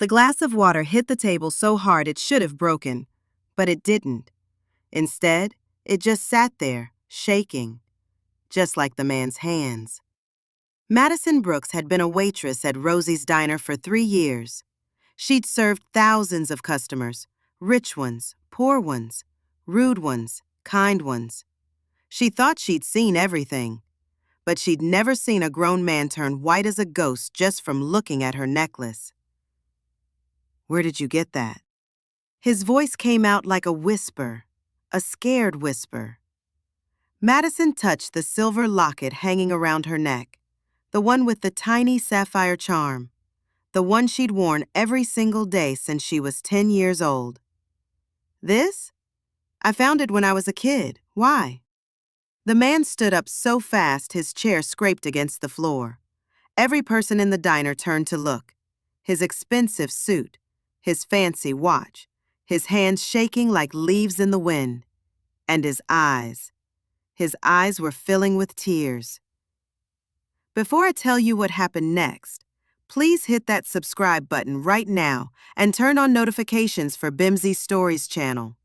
The glass of water hit the table so hard it should have broken, but it didn't. Instead, it just sat there, shaking, just like the man's hands. Madison Brooks had been a waitress at Rosie's Diner for 3 years. She'd served thousands of customers, rich ones, poor ones, rude ones, kind ones. She thought she'd seen everything, but she'd never seen a grown man turn white as a ghost just from looking at her necklace. "Where did you get that?" His voice came out like a whisper, a scared whisper. Madison touched the silver locket hanging around her neck, the one with the tiny sapphire charm, the one she'd worn every single day since she was 10 years old. "This? I found it when I was a kid. Why?" The man stood up so fast his chair scraped against the floor. Every person in the diner turned to look. His expensive suit, his fancy watch, his hands shaking like leaves in the wind, and his eyes. His eyes were filling with tears. Before I tell you what happened next, please hit that subscribe button right now and turn on notifications for Bimsy Stories channel.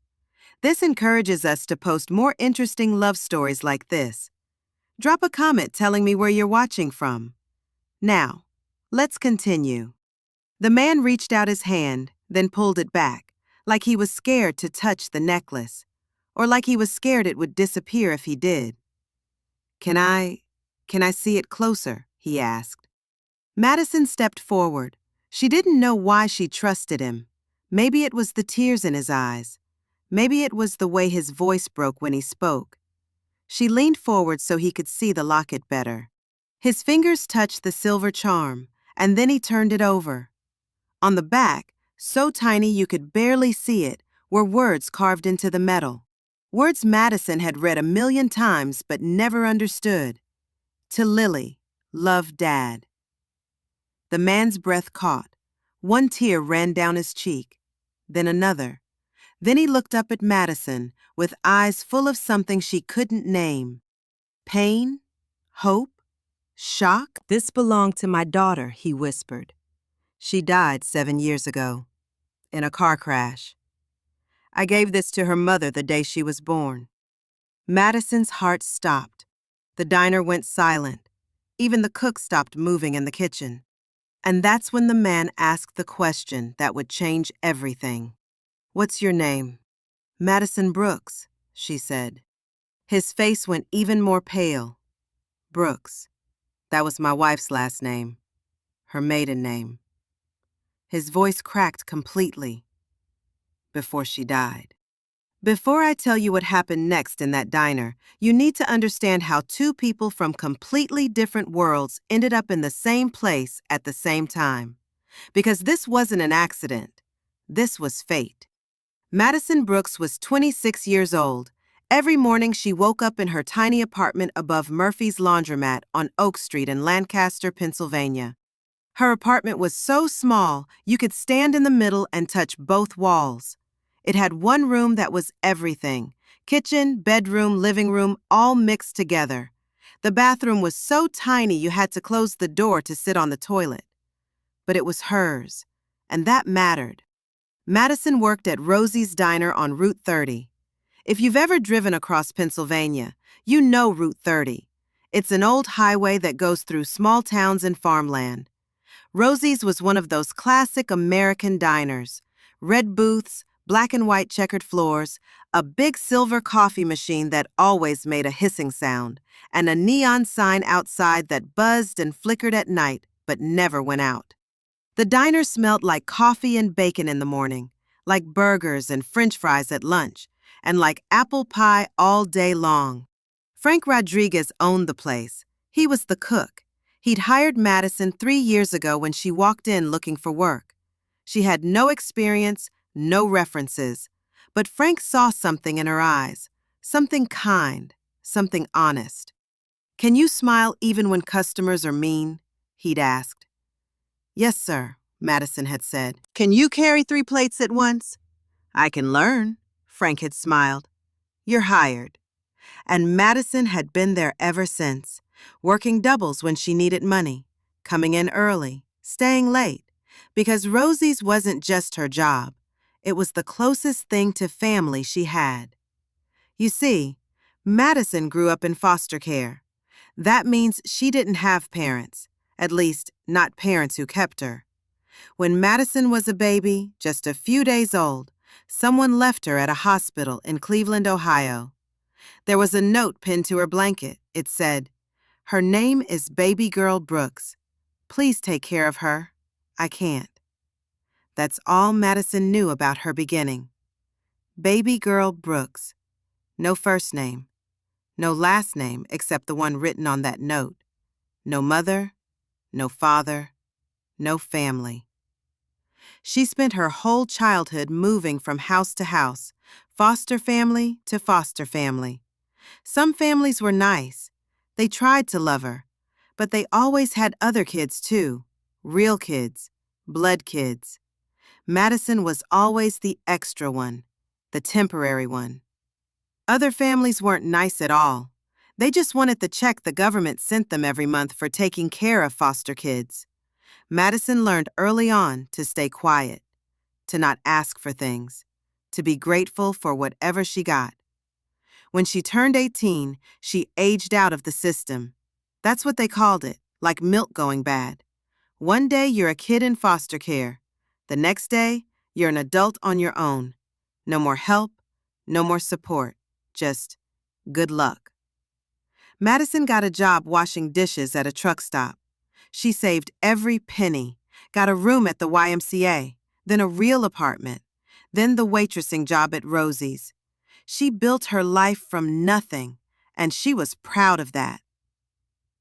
This encourages us to post more interesting love stories like this. Drop a comment telling me where you're watching from. Now, let's continue. The man reached out his hand, then pulled it back, like he was scared to touch the necklace, or like he was scared it would disappear if he did. Can I see it closer?" he asked. Madison stepped forward. She didn't know why she trusted him. Maybe it was the tears in his eyes. Maybe it was the way his voice broke when he spoke. She leaned forward so he could see the locket better. His fingers touched the silver charm, and then he turned it over. On the back, so tiny you could barely see it, were words carved into the metal. Words Madison had read 1,000,000 times but never understood. "To Lily, love Dad." The man's breath caught. One tear ran down his cheek, then another. Then he looked up at Madison with eyes full of something she couldn't name. Pain? Hope? Shock? "This belonged to my daughter," he whispered. "She died 7 years ago, in a car crash. I gave this to her mother the day she was born." Madison's heart stopped. The diner went silent. Even the cook stopped moving in the kitchen. And that's when the man asked the question that would change everything. "What's your name?" "Madison Brooks," she said. His face went even more pale. "Brooks. That was my wife's last name. Her maiden name." His voice cracked completely. "Before she died." Before I tell you what happened next in that diner, you need to understand how two people from completely different worlds ended up in the same place at the same time. Because this wasn't an accident. This was fate. Madison Brooks was 26 years old. Every morning she woke up in her tiny apartment above Murphy's Laundromat on Oak Street in Lancaster, Pennsylvania. Her apartment was so small you could stand in the middle and touch both walls. It had one room that was everything: kitchen, bedroom, living room, all mixed together. The bathroom was so tiny you had to close the door to sit on the toilet. But it was hers, and that mattered. Madison worked at Rosie's Diner on Route 30. If you've ever driven across Pennsylvania, you know Route 30. It's an old highway that goes through small towns and farmland. Rosie's was one of those classic American diners. Red booths, black and white checkered floors, a big silver coffee machine that always made a hissing sound, and a neon sign outside that buzzed and flickered at night but never went out. The diner smelled like coffee and bacon in the morning, like burgers and French fries at lunch, and like apple pie all day long. Frank Rodriguez owned the place. He was the cook. He'd hired Madison 3 years ago when she walked in looking for work. She had no experience, no references, but Frank saw something in her eyes, something kind, something honest. "Can you smile even when customers are mean?" he'd asked. "Yes, sir," Madison had said. "Can you carry 3 plates at once?" "I can learn," Frank had smiled. "You're hired." And Madison had been there ever since, working doubles when she needed money, coming in early, staying late, Because Rosie's wasn't just her job. It was the closest thing to family she had. You see, Madison grew up in foster care. That means she didn't have parents, at least not parents who kept her. When Madison was a baby, just a few days old, someone left her at a hospital in Cleveland, Ohio. There was a note pinned to her blanket. It said, "Her name is Baby Girl Brooks. Please take care of her. I can't." That's all Madison knew about her beginning. Baby Girl Brooks. No first name. No last name except the one written on that note. No mother, no father, no family. She spent her whole childhood moving from house to house, foster family to foster family. Some families were nice. They tried to love her, but they always had other kids too. Real kids, blood kids. Madison was always the extra one, the temporary one. Other families weren't nice at all. They just wanted the check the government sent them every month for taking care of foster kids. Madison learned early on to stay quiet, to not ask for things, to be grateful for whatever she got. When she turned 18, she aged out of the system. That's what they called it, like milk going bad. One day you're a kid in foster care. The next day, you're an adult on your own. No more help, no more support, just good luck. Madison got a job washing dishes at a truck stop. She saved every penny, got a room at the YMCA, then a real apartment, then the waitressing job at Rosie's. She built her life from nothing, and she was proud of that.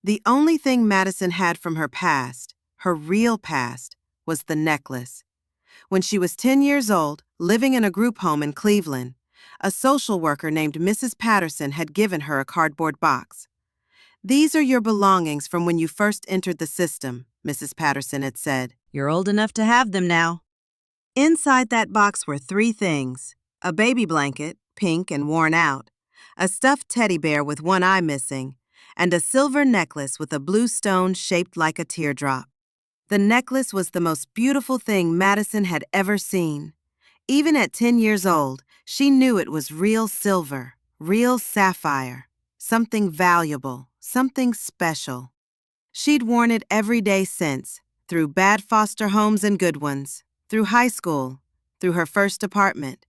The only thing Madison had from her past, her real past, was the necklace. When she was 10 years old, living in a group home in Cleveland, a social worker named Mrs. Patterson had given her a cardboard box. "These are your belongings from when you first entered the system," Mrs. Patterson had said. "You're old enough to have them now." Inside that box were 3 things: a baby blanket, pink and worn out, a stuffed teddy bear with one eye missing, and a silver necklace with a blue stone shaped like a teardrop. The necklace was the most beautiful thing Madison had ever seen. Even at 10 years old, she knew it was real silver, real sapphire, something valuable, something special. She'd worn it every day since, through bad foster homes and good ones, through high school, through her first apartment,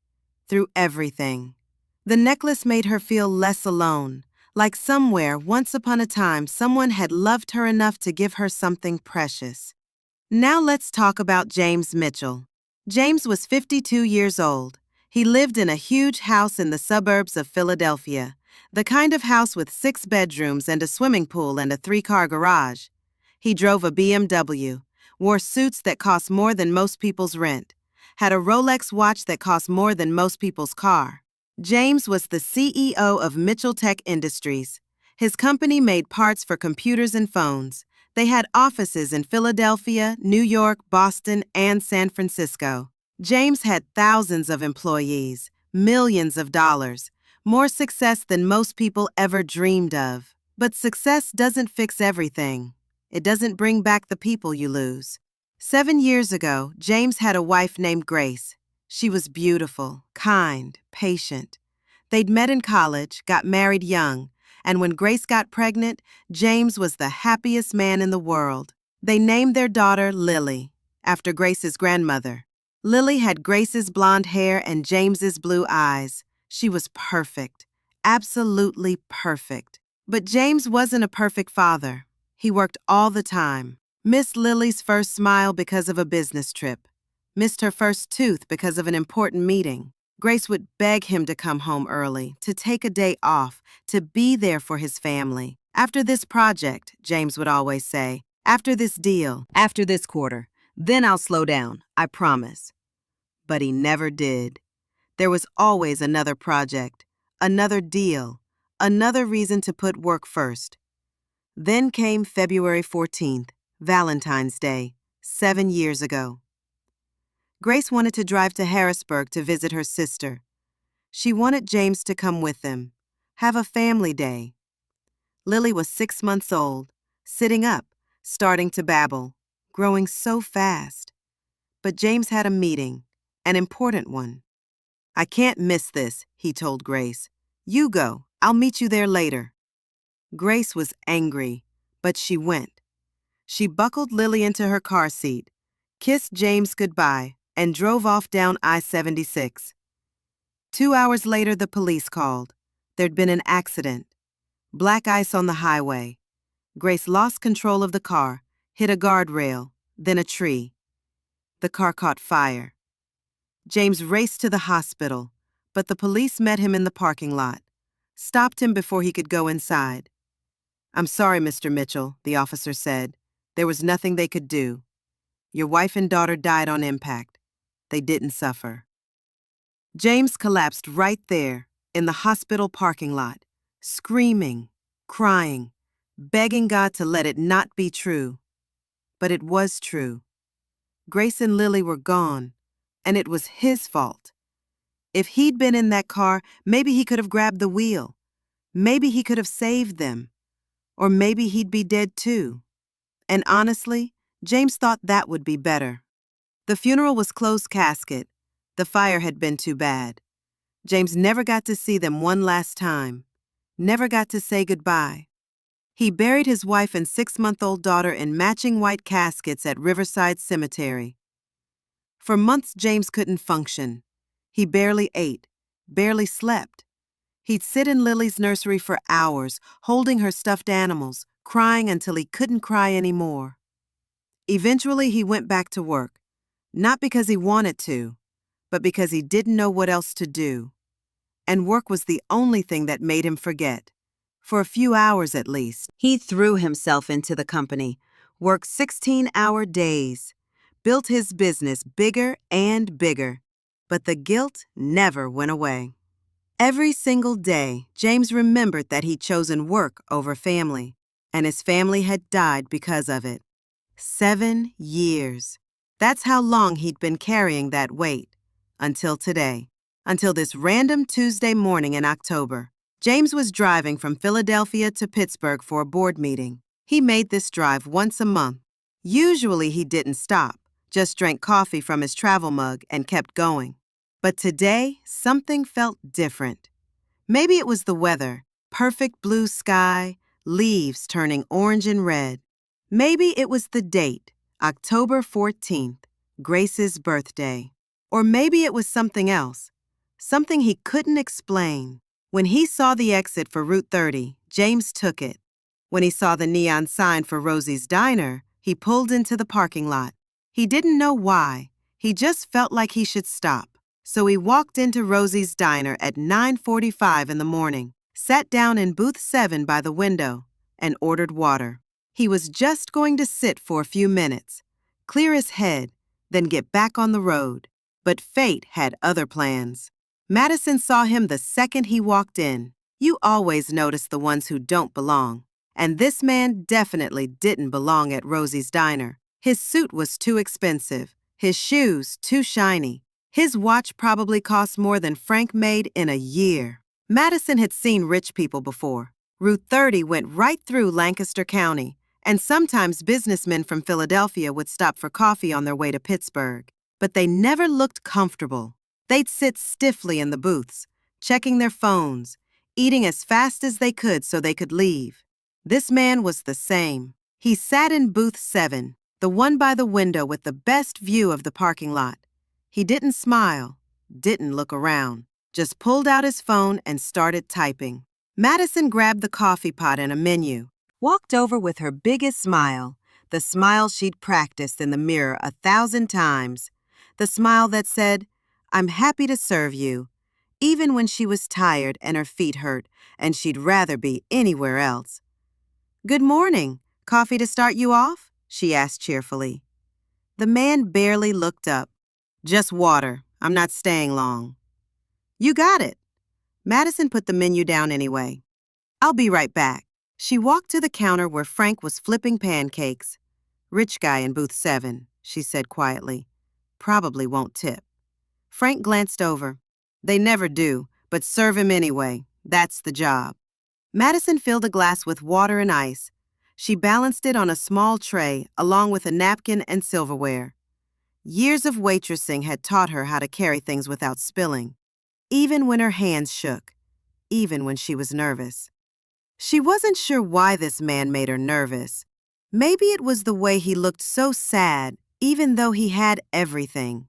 through everything. The necklace made her feel less alone, like somewhere, once upon a time, someone had loved her enough to give her something precious. Now let's talk about James Mitchell. James was 52 years old. He lived in a huge house in the suburbs of Philadelphia, the kind of house with 6 bedrooms and a swimming pool and a 3-car garage. He drove a BMW, wore suits that cost more than most people's rent, had a Rolex watch that cost more than most people's car. James was the CEO of Mitchell Tech Industries. His company made parts for computers and phones. They had offices in Philadelphia, New York, Boston, and San Francisco. James had thousands of employees, millions of dollars, more success than most people ever dreamed of. But success doesn't fix everything. It doesn't bring back the people you lose. 7 years ago, James had a wife named Grace. She was beautiful, kind, patient. They'd met in college, got married young, and when Grace got pregnant, James was the happiest man in the world. They named their daughter Lily, after Grace's grandmother. Lily had Grace's blonde hair and James's blue eyes. She was perfect, absolutely perfect. But James wasn't a perfect father. He worked all the time. Missed Lily's first smile because of a business trip. Missed her first tooth because of an important meeting. Grace would beg him to come home early, to take a day off, to be there for his family. "After this project," James would always say, "after this deal, after this quarter, then I'll slow down, I promise." But he never did. There was always another project, another deal, another reason to put work first. Then came February 14th, Valentine's Day, 7 years ago. Grace wanted to drive to Harrisburg to visit her sister. She wanted James to come with them, have a family day. Lily was 6 months old, sitting up, starting to babble, growing so fast. but James had a meeting, an important one. "I can't miss this," he told Grace. "You go. I'll meet you there later." Grace was angry, but she went. She buckled Lily into her car seat, kissed James goodbye, and drove off down I-76. 2 hours later, the police called. There'd been an accident. Black ice on the highway. Grace lost control of the car, hit a guardrail, then a tree. The car caught fire. James raced to the hospital, but the police met him in the parking lot, stopped him before he could go inside. "I'm sorry, Mr. Mitchell," the officer said. "There was nothing they could do. Your wife and daughter died on impact. They didn't suffer." James collapsed right there in the hospital parking lot, screaming, crying, begging God to let it not be true. But it was true. Grace and Lily were gone, and it was his fault. If he'd been in that car, maybe he could have grabbed the wheel. Maybe he could have saved them. Or maybe he'd be dead too. And honestly, James thought that would be better. The funeral was closed casket. The fire had been too bad. James never got to see them one last time. Never got to say goodbye. He buried his wife and 6-month-old daughter in matching white caskets at Riverside Cemetery. For months, James couldn't function. He barely ate, barely slept. He'd sit in Lily's nursery for hours, holding her stuffed animals, crying until he couldn't cry anymore. Eventually, he went back to work, not because he wanted to, but because he didn't know what else to do. And work was the only thing that made him forget. For a few hours at least, he threw himself into the company, worked 16-hour days, built his business bigger and bigger. But the guilt never went away. Every single day, James remembered that he'd chosen work over family, and his family had died because of it. 7 years. That's how long he'd been carrying that weight. Until today. Until this random Tuesday morning in October. James was driving from Philadelphia to Pittsburgh for a board meeting. He made this drive once a month. Usually he didn't stop, just drank coffee from his travel mug and kept going. But today, something felt different. Maybe it was the weather, perfect blue sky, leaves turning orange and red. Maybe it was the date, October 14th, Grace's birthday. Or maybe it was something else, something he couldn't explain. When he saw the exit for Route 30, James took it. When he saw the neon sign for Rosie's Diner, he pulled into the parking lot. He didn't know why. He just felt like he should stop. So he walked into Rosie's Diner at 9:45 in the morning, sat down in booth 7 by the window, and ordered water. He was just going to sit for a few minutes, clear his head, then get back on the road. But fate had other plans. Madison saw him the second he walked in. You always notice the ones who don't belong. And this man definitely didn't belong at Rosie's Diner. His suit was too expensive, his shoes too shiny. His watch probably cost more than Frank made in a year. Madison had seen rich people before. Route 30 went right through Lancaster County, and sometimes businessmen from Philadelphia would stop for coffee on their way to Pittsburgh. But they never looked comfortable. They'd sit stiffly in the booths, checking their phones, eating as fast as they could so they could leave. This man was the same. He sat in booth 7, the one by the window with the best view of the parking lot. He didn't smile, didn't look around, just pulled out his phone and started typing. Madison grabbed the coffee pot and a menu, walked over with her biggest smile, the smile she'd practiced in the mirror 1,000 times, the smile that said, "I'm happy to serve you," even when she was tired and her feet hurt and she'd rather be anywhere else. "Good morning. Coffee to start you off?" she asked cheerfully. The man barely looked up. "Just water. I'm not staying long." "You got it." Madison put the menu down anyway. "I'll be right back." She walked to the counter where Frank was flipping pancakes. "Rich guy in booth 7, she said quietly. "Probably won't tip." Frank glanced over. "They never do, but serve him anyway. That's the job." Madison filled a glass with water and ice. She balanced it on a small tray along with a napkin and silverware. Years of waitressing had taught her how to carry things without spilling, even when her hands shook, even when she was nervous. She wasn't sure why this man made her nervous. Maybe it was the way he looked so sad, even though he had everything.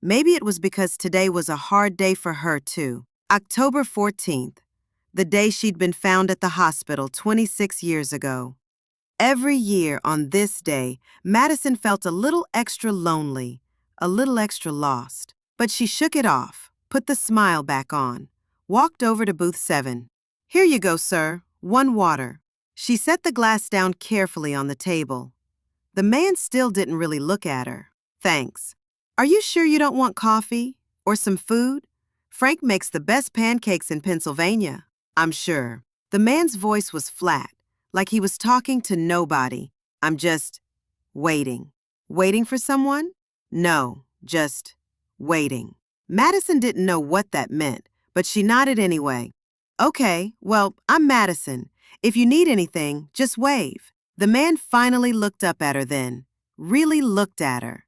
Maybe it was because today was a hard day for her, too. October 14th, the day she'd been found at the hospital 26 years ago. Every year on this day, Madison felt a little extra lonely, a little extra lost. But she shook it off, put the smile back on, walked over to booth 7. "Here you go, sir. 1 water." She set the glass down carefully on the table. The man still didn't really look at her. "Thanks. Are you sure you don't want coffee? Or some food? Frank makes the best pancakes in Pennsylvania." "I'm sure." The man's voice was flat, like he was talking to nobody. "I'm just waiting." "Waiting for someone?" "No, just waiting." Madison didn't know what that meant, but she nodded anyway. "Okay, well, I'm Madison. If you need anything, just wave." The man finally looked up at her then, really looked at her.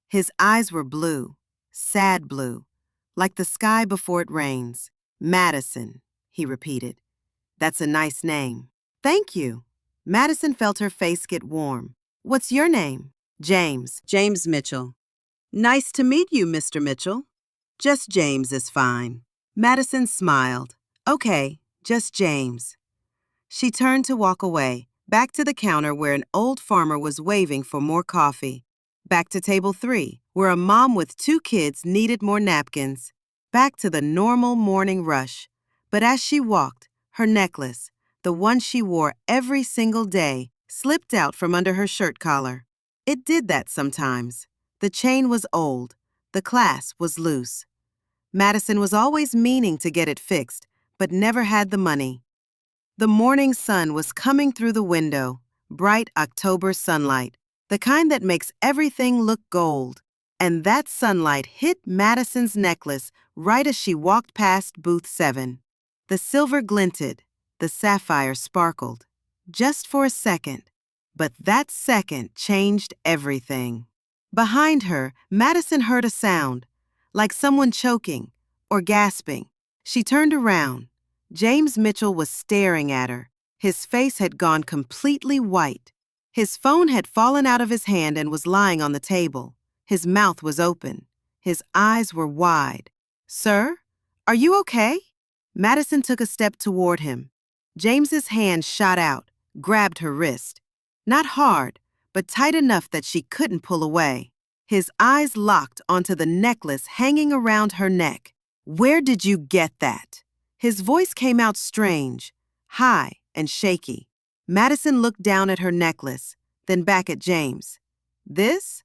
His eyes were blue, sad blue, like the sky before it rains. "Madison," he repeated. "That's a nice name." "Thank you." Madison felt her face get warm. "What's your name?" "James. James Mitchell." "Nice to meet you, Mr. Mitchell." "Just James is fine." Madison smiled. "Okay, just James." She turned to walk away, back to the counter where an old farmer was waving for more coffee. Back to table 3, where a mom with 2 kids needed more napkins. Back to the normal morning rush. But as she walked, her necklace, the one she wore every single day, slipped out from under her shirt collar. It did that sometimes. The chain was old. The clasp was loose. Madison was always meaning to get it fixed, but never had the money. The morning sun was coming through the window, bright October sunlight, the kind that makes everything look gold. And that sunlight hit Madison's necklace right as she walked past booth 7. The silver glinted, the sapphire sparkled. Just for a second. But that second changed everything. Behind her, Madison heard a sound, like someone choking or gasping. She turned around. James Mitchell was staring at her. His face had gone completely white. His phone had fallen out of his hand and was lying on the table. His mouth was open. His eyes were wide. "Sir, are you okay?" Madison took a step toward him. James's hand shot out, grabbed her wrist. Not hard, but tight enough that she couldn't pull away. His eyes locked onto the necklace hanging around her neck. "Where did you get that?" His voice came out strange, high and shaky. Madison looked down at her necklace, then back at James. "This?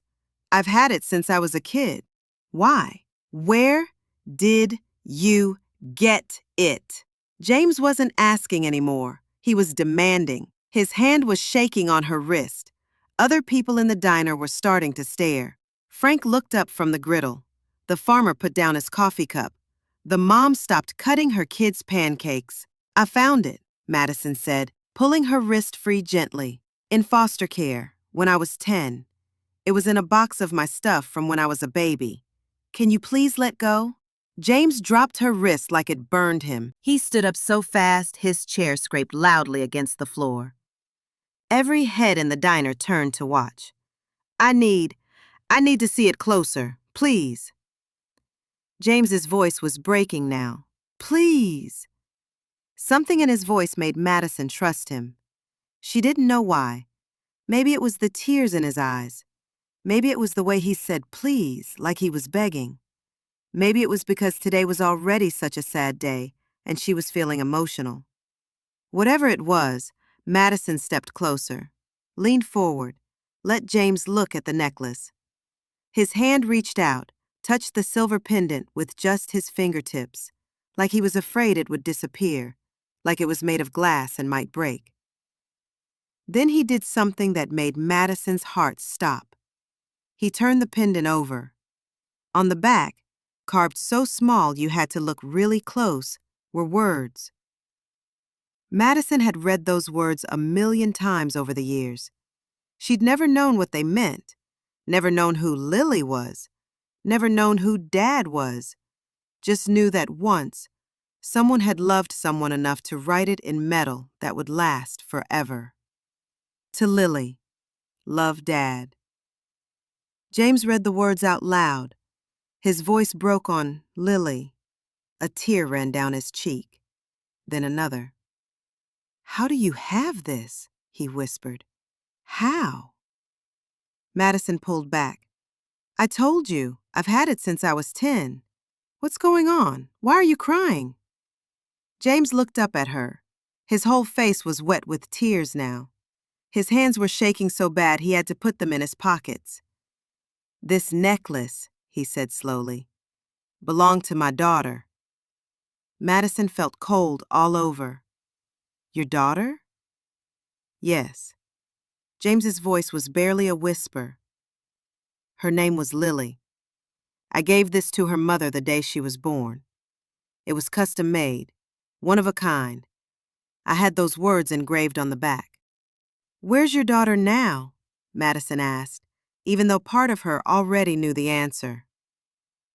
I've had it since I was a kid." "Why? Where did you get it?" James wasn't asking anymore. He was demanding. His hand was shaking on her wrist. Other people in the diner were starting to stare. Frank looked up from the griddle. The farmer put down his coffee cup. The mom stopped cutting her kids' pancakes. "I found it," Madison said, pulling her wrist free gently. "In foster care, when I was 10. It was in a box of my stuff from when I was a baby. Can you please let go?" James dropped her wrist like it burned him. He stood up so fast his chair scraped loudly against the floor. Every head in the diner turned to watch. I need to see it closer, please." James's voice was breaking now. "Please." Something in his voice made Madison trust him. She didn't know why. Maybe it was the tears in his eyes. Maybe it was the way he said please, like he was begging. Maybe it was because today was already such a sad day, and she was feeling emotional. Whatever it was, Madison stepped closer, leaned forward, let James look at the necklace. His hand reached out, touched the silver pendant with just his fingertips, like he was afraid it would disappear, like it was made of glass and might break. Then he did something that made Madison's heart stop. He turned the pendant over. On the back, carved so small you had to look really close, were words. Madison had read those words 1,000,000 times over the years. She'd never known what they meant, Never known who Lily was. Never known who Dad was. Just knew that once, someone had loved someone enough to write it in metal that would last forever. To Lily, love Dad. James read the words out loud. His voice broke on Lily. A tear ran down his cheek. Then another. How do you have this? He whispered. How? Madison pulled back. I told you, I've had it since I was 10. What's going on? Why are you crying? James looked up at her. His whole face was wet with tears now. His hands were shaking so bad he had to put them in his pockets. This necklace, he said slowly, belonged to my daughter. Madison felt cold all over. Your daughter? Yes. James's voice was barely a whisper. Her name was Lily. I gave this to her mother the day she was born. It was custom made, one of a kind. I had those words engraved on the back. Where's your daughter now? Madison asked, even though part of her already knew the answer.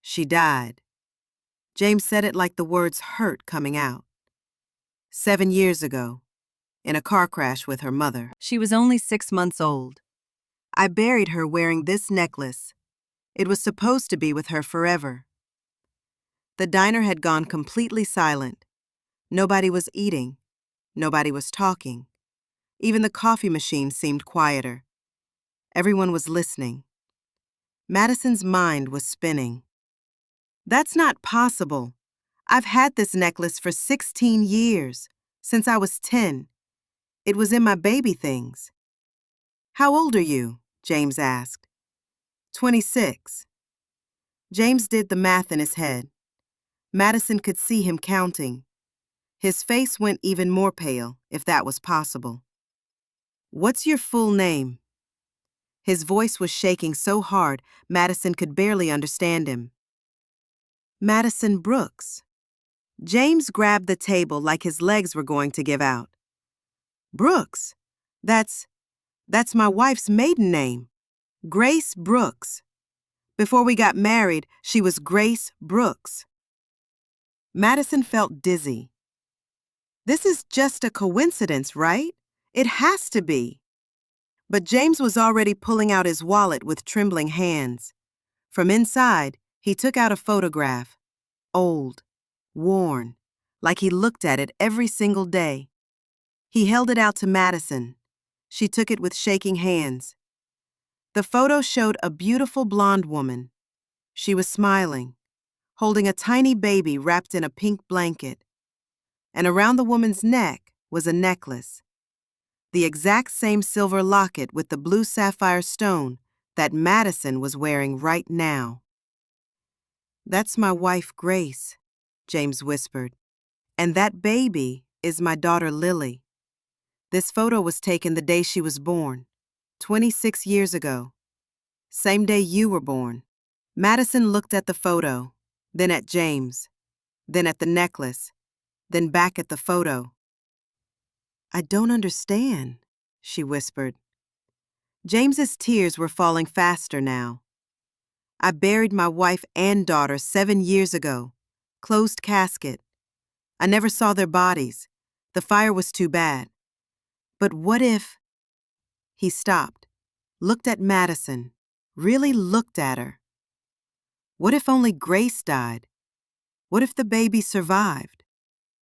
She died. James said it like the words hurt coming out. 7 years ago, in a car crash with her mother. She was only 6 months old. I buried her wearing this necklace. It was supposed to be with her forever. The diner had gone completely silent. Nobody was eating. Nobody was talking. Even the coffee machine seemed quieter. Everyone was listening. Madison's mind was spinning. That's not possible. I've had this necklace for 16 years, since I was 10. It was in my baby things. How old are you? James asked. 26. James did the math in his head. Madison could see him counting. His face went even more pale, if that was possible. What's your full name? His voice was shaking so hard, Madison could barely understand him. Madison Brooks. James grabbed the table like his legs were going to give out. Brooks? That's my wife's maiden name. Grace Brooks. Before we got married, she was Grace Brooks. Madison felt dizzy. This is just a coincidence, right? It has to be. But James was already pulling out his wallet with trembling hands. From inside, he took out a photograph. Old, worn, like he looked at it every single day. He held it out to Madison. She took it with shaking hands. The photo showed a beautiful blonde woman. She was smiling, holding a tiny baby wrapped in a pink blanket. And around the woman's neck was a necklace. The exact same silver locket with the blue sapphire stone that Madison was wearing right now. That's my wife, Grace, James whispered. And that baby is my daughter, Lily. This photo was taken the day she was born, 26 years ago. Same day you were born. Madison looked at the photo, then at James, then at the necklace, then back at the photo. I don't understand, she whispered. James's tears were falling faster now. I buried my wife and daughter 7 years ago. Closed casket. I never saw their bodies. The fire was too bad. But what if... He stopped, looked at Madison, really looked at her. What if only Grace died? What if the baby survived?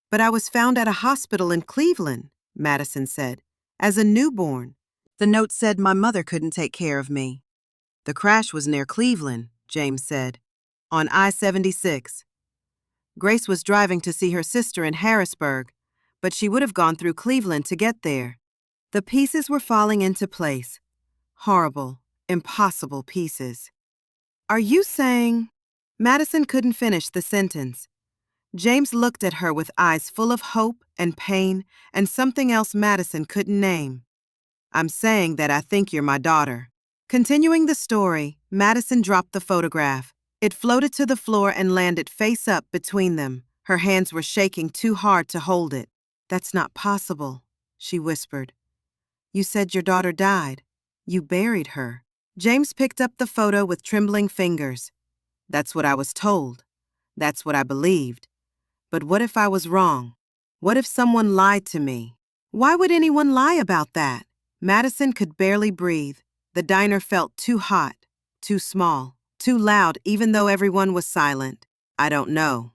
But I was found at a hospital in Cleveland, Madison said, as a newborn. The note said my mother couldn't take care of me. The crash was near Cleveland, James said, on I-76. Grace was driving to see her sister in Harrisburg, but she would have gone through Cleveland to get there. The pieces were falling into place. Horrible, impossible pieces. Are you saying... Madison couldn't finish the sentence. James looked at her with eyes full of hope and pain and something else Madison couldn't name. I'm saying that I think you're my daughter. Continuing the story, Madison dropped the photograph. It floated to the floor and landed face up between them. Her hands were shaking too hard to hold it. That's not possible, she whispered. You said your daughter died. You buried her. James picked up the photo with trembling fingers. That's what I was told. That's what I believed. But what if I was wrong? What if someone lied to me? Why would anyone lie about that? Madison could barely breathe. The diner felt too hot, too small, too loud, even though everyone was silent. I don't know.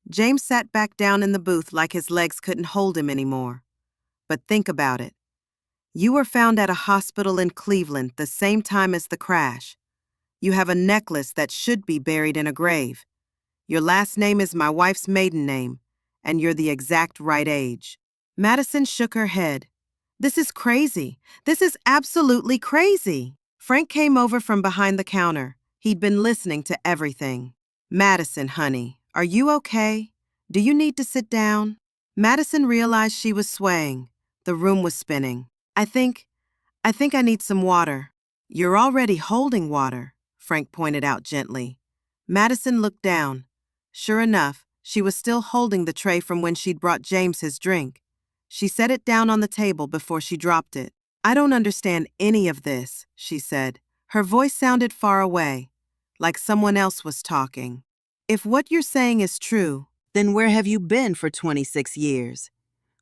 James sat back down in the booth like his legs couldn't hold him anymore. But think about it. You were found at a hospital in Cleveland the same time as the crash. You have a necklace that should be buried in a grave. Your last name is my wife's maiden name, and you're the exact right age. Madison shook her head. This is crazy. This is absolutely crazy. Frank came over from behind the counter. He'd been listening to everything. Madison, honey, are you okay? Do you need to sit down? Madison realized she was swaying. The room was spinning. I think I need some water. You're already holding water, Frank pointed out gently. Madison looked down. Sure enough, she was still holding the tray from when she'd brought James his drink. She set it down on the table before she dropped it. I don't understand any of this, she said. Her voice sounded far away, like someone else was talking. If what you're saying is true, then where have you been for 26 years?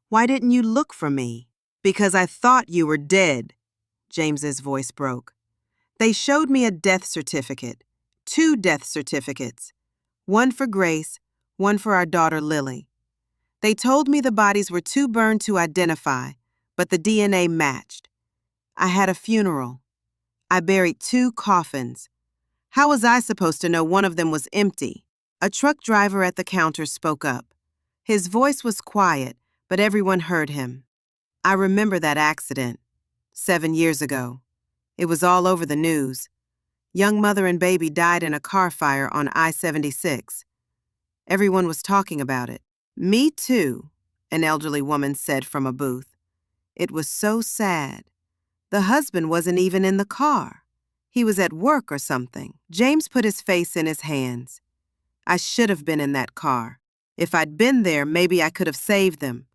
Why didn't you look for me? Because I thought you were dead, James's voice broke. They showed me a death certificate, 2 death certificates, one for Grace, one for our daughter Lily. They told me the bodies were too burned to identify, but the DNA matched. I had a funeral. I buried 2 coffins. How was I supposed to know one of them was empty? A truck driver at the counter spoke up. His voice was quiet, but everyone heard him. I remember that accident. 7 years ago. It was all over the news. Young mother and baby died in a car fire on I-76. Everyone was talking about it. Me too, an elderly woman said from a booth. It was so sad. The husband wasn't even in the car. He was at work or something. James put his face in his hands. I should have been in that car. If I'd been there, maybe I could have saved them.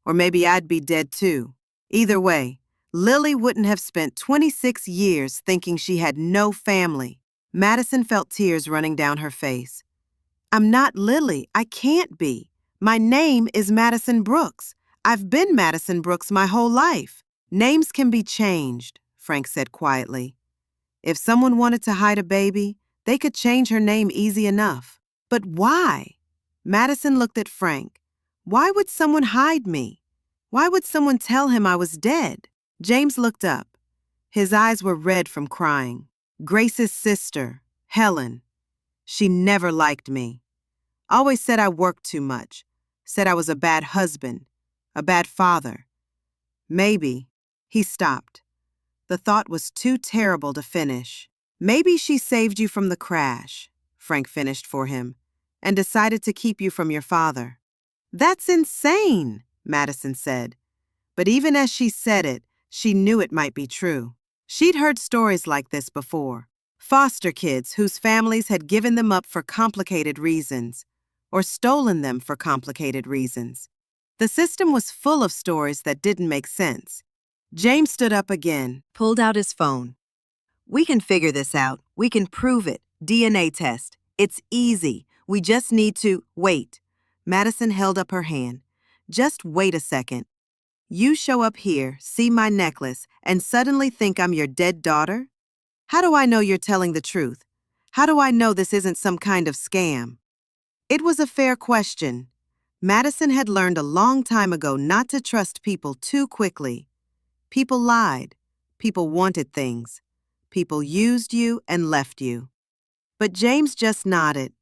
Or maybe I'd be dead too. Either way, Lily wouldn't have spent 26 years thinking she had no family. Madison felt tears running down her face. I'm not Lily. I can't be. My name is Madison Brooks. I've been Madison Brooks my whole life. Names can be changed, Frank said quietly. If someone wanted to hide a baby, they could change her name easy enough. But why? Madison looked at Frank. Why would someone hide me? Why would someone tell him I was dead? James looked up. His eyes were red from crying. Grace's sister, Helen. She never liked me. Always said I worked too much. Said I was a bad husband, a bad father. Maybe. He stopped. The thought was too terrible to finish. Maybe she saved you from the crash, Frank finished for him, and decided to keep you from your father. That's insane, Madison said. But even as she said it, she knew it might be true. She'd heard stories like this before. Foster kids whose families had given them up for complicated reasons, or stolen them for complicated reasons. The system was full of stories that didn't make sense. James stood up again, pulled out his phone. We can figure this out. We can prove it. DNA test. It's easy. We just need to wait. Madison held up her hand. Just wait a second. You show up here, see my necklace, and suddenly think I'm your dead daughter? How do I know you're telling the truth? How do I know this isn't some kind of scam? It was a fair question. Madison had learned a long time ago not to trust people too quickly. People lied. People wanted things. People used you and left you. But James just nodded.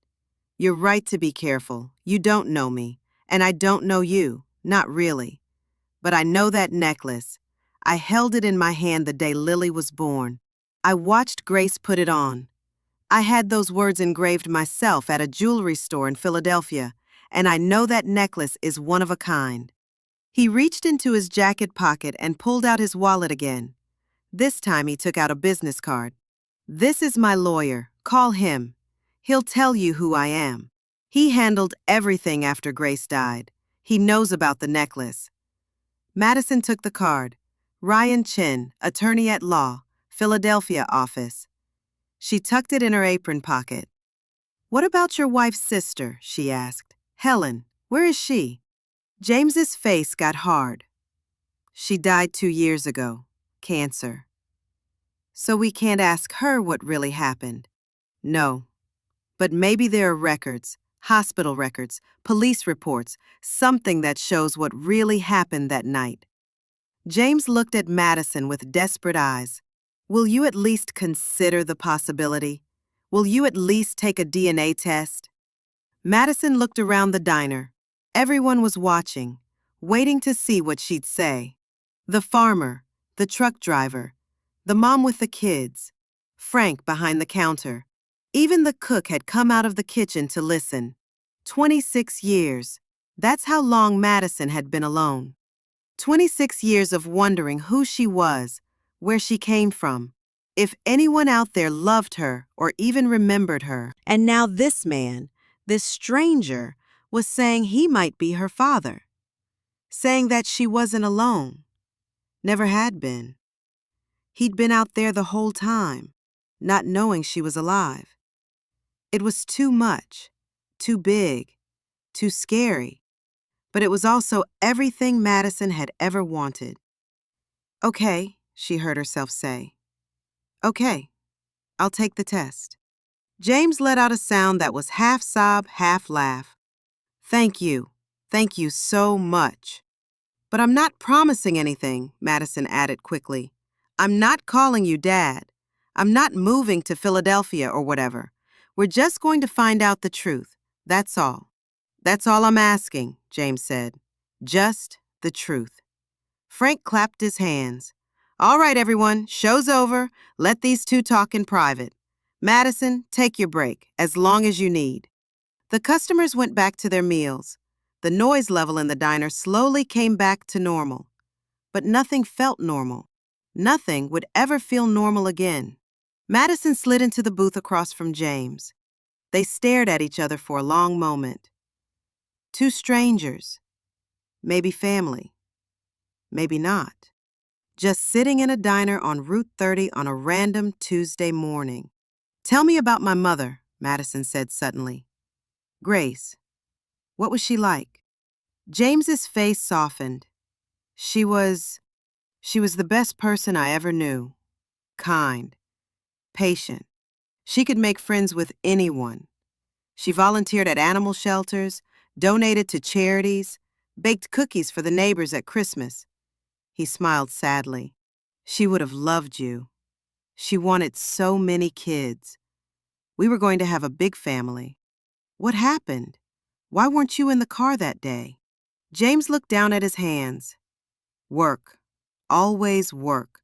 You're right to be careful. You don't know me, and I don't know you, not really. But I know that necklace. I held it in my hand the day Lily was born. I watched Grace put it on. I had those words engraved myself at a jewelry store in Philadelphia, and I know that necklace is one of a kind. He reached into his jacket pocket and pulled out his wallet again. This time he took out a business card. This is my lawyer. Call him. He'll tell you who I am. He handled everything after Grace died. He knows about the necklace. Madison took the card. Ryan Chin, attorney at law, Philadelphia office. She tucked it in her apron pocket. "What about your wife's sister?" she asked. "Helen, where is she?" James's face got hard. "She died 2 years ago. Cancer. So we can't ask her what really happened." "No. But maybe there are records, hospital records, police reports, something that shows what really happened that night." James looked at Madison with desperate eyes. "Will you at least consider the possibility? Will you at least take a DNA test?" Madison looked around the diner. Everyone was watching, waiting to see what she'd say. The farmer, the truck driver, the mom with the kids, Frank behind the counter. Even the cook had come out of the kitchen to listen. 26 years. That's how long Madison had been alone. 26 years of wondering who she was, where she came from, if anyone out there loved her or even remembered her. And now this man, this stranger, was saying he might be her father. Saying that she wasn't alone. Never had been. He'd been out there the whole time, not knowing she was alive. It was too much, too big, too scary. But it was also everything Madison had ever wanted. "Okay," she heard herself say. "Okay, I'll take the test." James let out a sound that was half sob, half laugh. Thank you so much." "But I'm not promising anything," Madison added quickly. "I'm not calling you Dad. I'm not moving to Philadelphia or whatever. We're just going to find out the truth. That's all." "That's all I'm asking," James said. "Just the truth." Frank clapped his hands. "All right, everyone, show's over. Let these two talk in private. Madison, take your break, as long as you need." The customers went back to their meals. The noise level in the diner slowly came back to normal. But nothing felt normal. Nothing would ever feel normal again. Madison slid into the booth across from James. They stared at each other for a long moment. Two strangers. Maybe family. Maybe not. Just sitting in a diner on Route 30 on a random Tuesday morning. "Tell me about my mother," Madison said suddenly. "Grace. What was she like?" James's face softened. She was the best person I ever knew. Kind. Patient. She could make friends with anyone. She volunteered at animal shelters, donated to charities, baked cookies for the neighbors at Christmas. He smiled sadly. She would have loved you. She wanted so many kids. We were going to have a big family. What happened? Why weren't you in the car that day? James looked down at his hands. Work. Always work.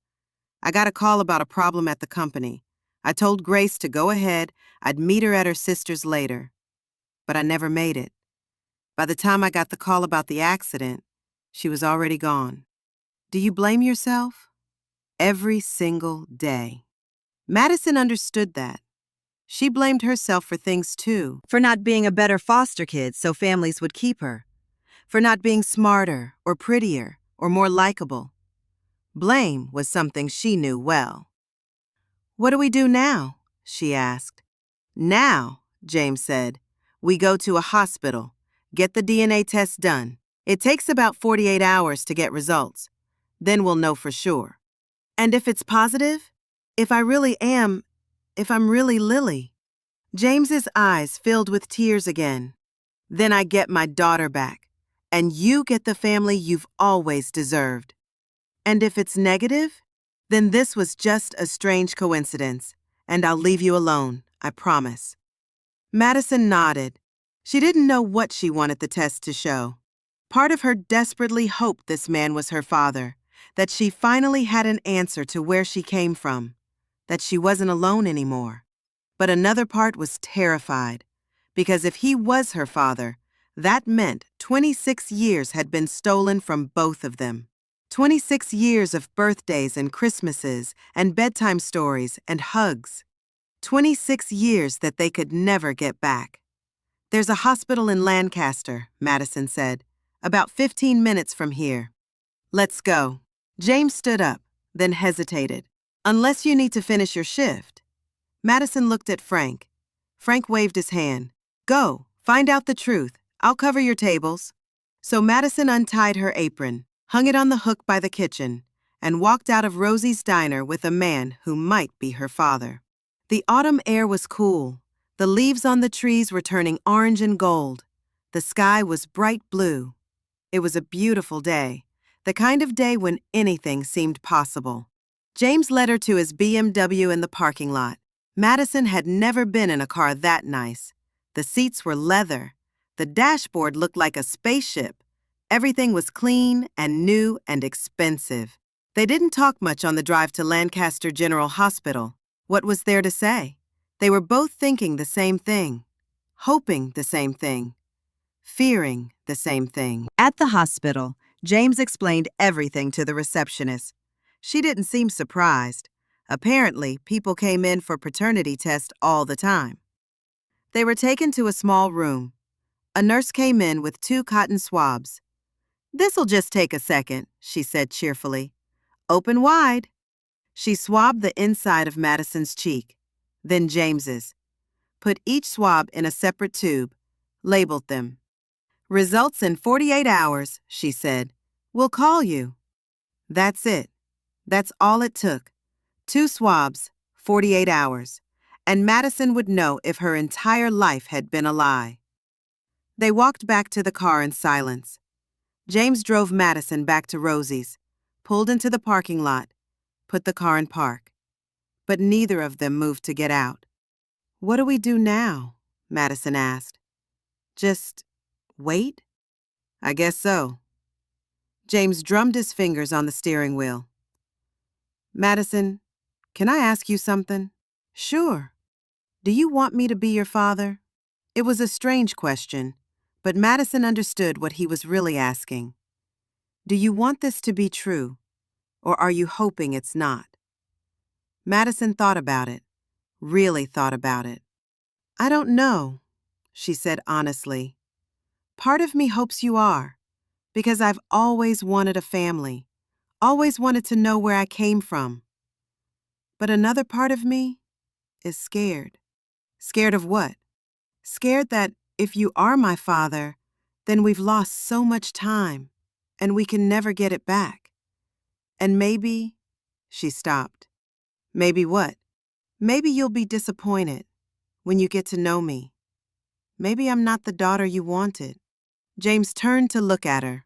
I got a call about a problem at the company. I told Grace to go ahead. I'd meet her at her sister's later. But I never made it. By the time I got the call about the accident, she was already gone. Do you blame yourself? Every single day. Madison understood that. She blamed herself for things too. For not being a better foster kid so families would keep her. For not being smarter or prettier or more likable. Blame was something she knew well. "What do we do now?" she asked. "Now," James said, "we go to a hospital, get the DNA test done. It takes about 48 hours to get results. Then we'll know for sure. And if it's positive, if I'm really Lily." James's eyes filled with tears again. "Then I get my daughter back, and you get the family you've always deserved. And if it's negative, then this was just a strange coincidence, and I'll leave you alone, I promise." Madison nodded. She didn't know what she wanted the test to show. Part of her desperately hoped this man was her father, that she finally had an answer to where she came from, that she wasn't alone anymore. But another part was terrified, because if he was her father, that meant 26 years had been stolen from both of them. 26 years of birthdays and Christmases and bedtime stories and hugs. 26 years that they could never get back. "There's a hospital in Lancaster," Madison said, "about 15 minutes from here. Let's go." James stood up, then hesitated. Unless you need to finish your shift. Madison looked at Frank. Frank waved his hand. Go, find out the truth. I'll cover your tables. So Madison untied her apron, hung it on the hook by the kitchen, and walked out of Rosie's diner with a man who might be her father. The autumn air was cool. The leaves on the trees were turning orange and gold. The sky was bright blue. It was a beautiful day, the kind of day when anything seemed possible. James led her to his BMW in the parking lot. Madison had never been in a car that nice. The seats were leather. The dashboard looked like a spaceship. Everything was clean and new and expensive. They didn't talk much on the drive to Lancaster General Hospital. What was there to say? They were both thinking the same thing, hoping the same thing, fearing the same thing. At the hospital, James explained everything to the receptionist. She didn't seem surprised. Apparently, people came in for paternity tests all the time. They were taken to a small room. A nurse came in with 2 cotton swabs. "This'll just take a second," she said cheerfully. "Open wide." She swabbed the inside of Madison's cheek, then James's. Put each swab in a separate tube, labeled them. "Results in 48 hours, she said. "We'll call you." That's it. That's all it took. 2 swabs, 48 hours. And Madison would know if her entire life had been a lie. They walked back to the car in silence. James drove Madison back to Rosie's, pulled into the parking lot, put the car in park. But neither of them moved to get out. "What do we do now?" Madison asked. "Just wait?" "I guess so." James drummed his fingers on the steering wheel. "Madison, can I ask you something?" "Sure. Do you want me to be your father?" It was a strange question, but Madison understood what he was really asking. "Do you want this to be true, or are you hoping it's not?" Madison thought about it, really thought about it. "I don't know," she said honestly. "Part of me hopes you are, because I've always wanted a family, always wanted to know where I came from. But another part of me is scared." "Scared of what?" "Scared that if you are my father, then we've lost so much time, and we can never get it back. And maybe," she stopped. "Maybe what?" "Maybe you'll be disappointed when you get to know me. Maybe I'm not the daughter you wanted." James turned to look at her.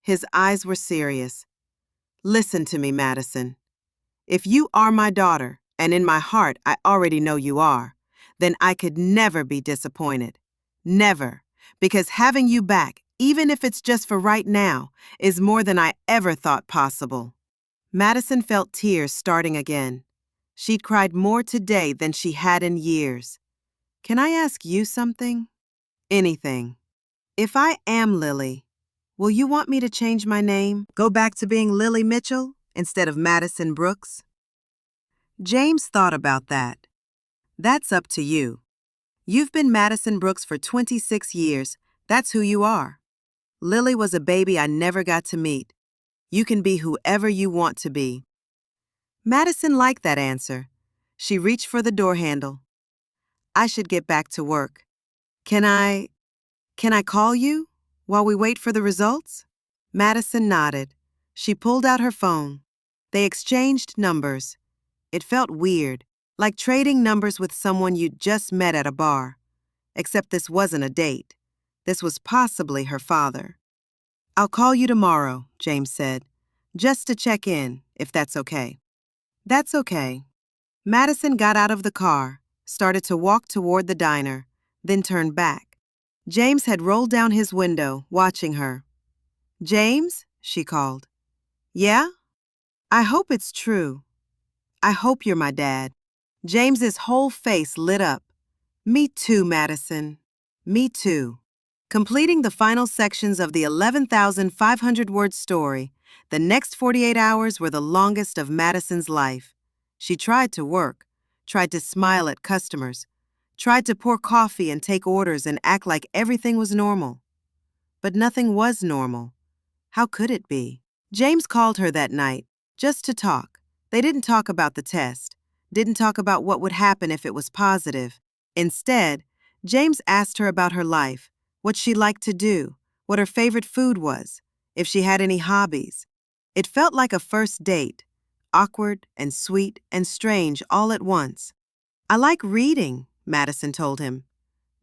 His eyes were serious. "Listen to me, Madison. If you are my daughter, and in my heart I already know you are, then I could never be disappointed. Never. Because having you back, even if it's just for right now, is more than I ever thought possible." Madison felt tears starting again. She'd cried more today than she had in years. "Can I ask you something?" "Anything." "If I am Lily, will you want me to change my name? Go back to being Lily Mitchell instead of Madison Brooks?" James thought about that. "That's up to you. You've been Madison Brooks for 26 years. That's who you are. Lily was a baby I never got to meet. You can be whoever you want to be." Madison liked that answer. She reached for the door handle. "I should get back to work. Can I call you while we wait for the results?" Madison nodded. She pulled out her phone. They exchanged numbers. It felt weird, like trading numbers with someone you'd just met at a bar. Except this wasn't a date. This was possibly her father. "I'll call you tomorrow," James said, "just to check in, if that's okay." "That's okay." Madison got out of the car, started to walk toward the diner, then turned back. James had rolled down his window, watching her. "James?" she called. "Yeah? I hope it's true. I hope you're my dad." James's whole face lit up. "Me too, Madison. Me too." Completing the final sections of the 11,500-word story, the next 48 hours were the longest of Madison's life. She tried to work, tried to smile at customers, tried to pour coffee and take orders and act like everything was normal. But nothing was normal. How could it be? James called her that night, just to talk. They didn't talk about the test, didn't talk about what would happen if it was positive. Instead, James asked her about her life, what she liked to do, what her favorite food was, if she had any hobbies. It felt like a first date, awkward and sweet and strange all at once. I like reading, Madison told him.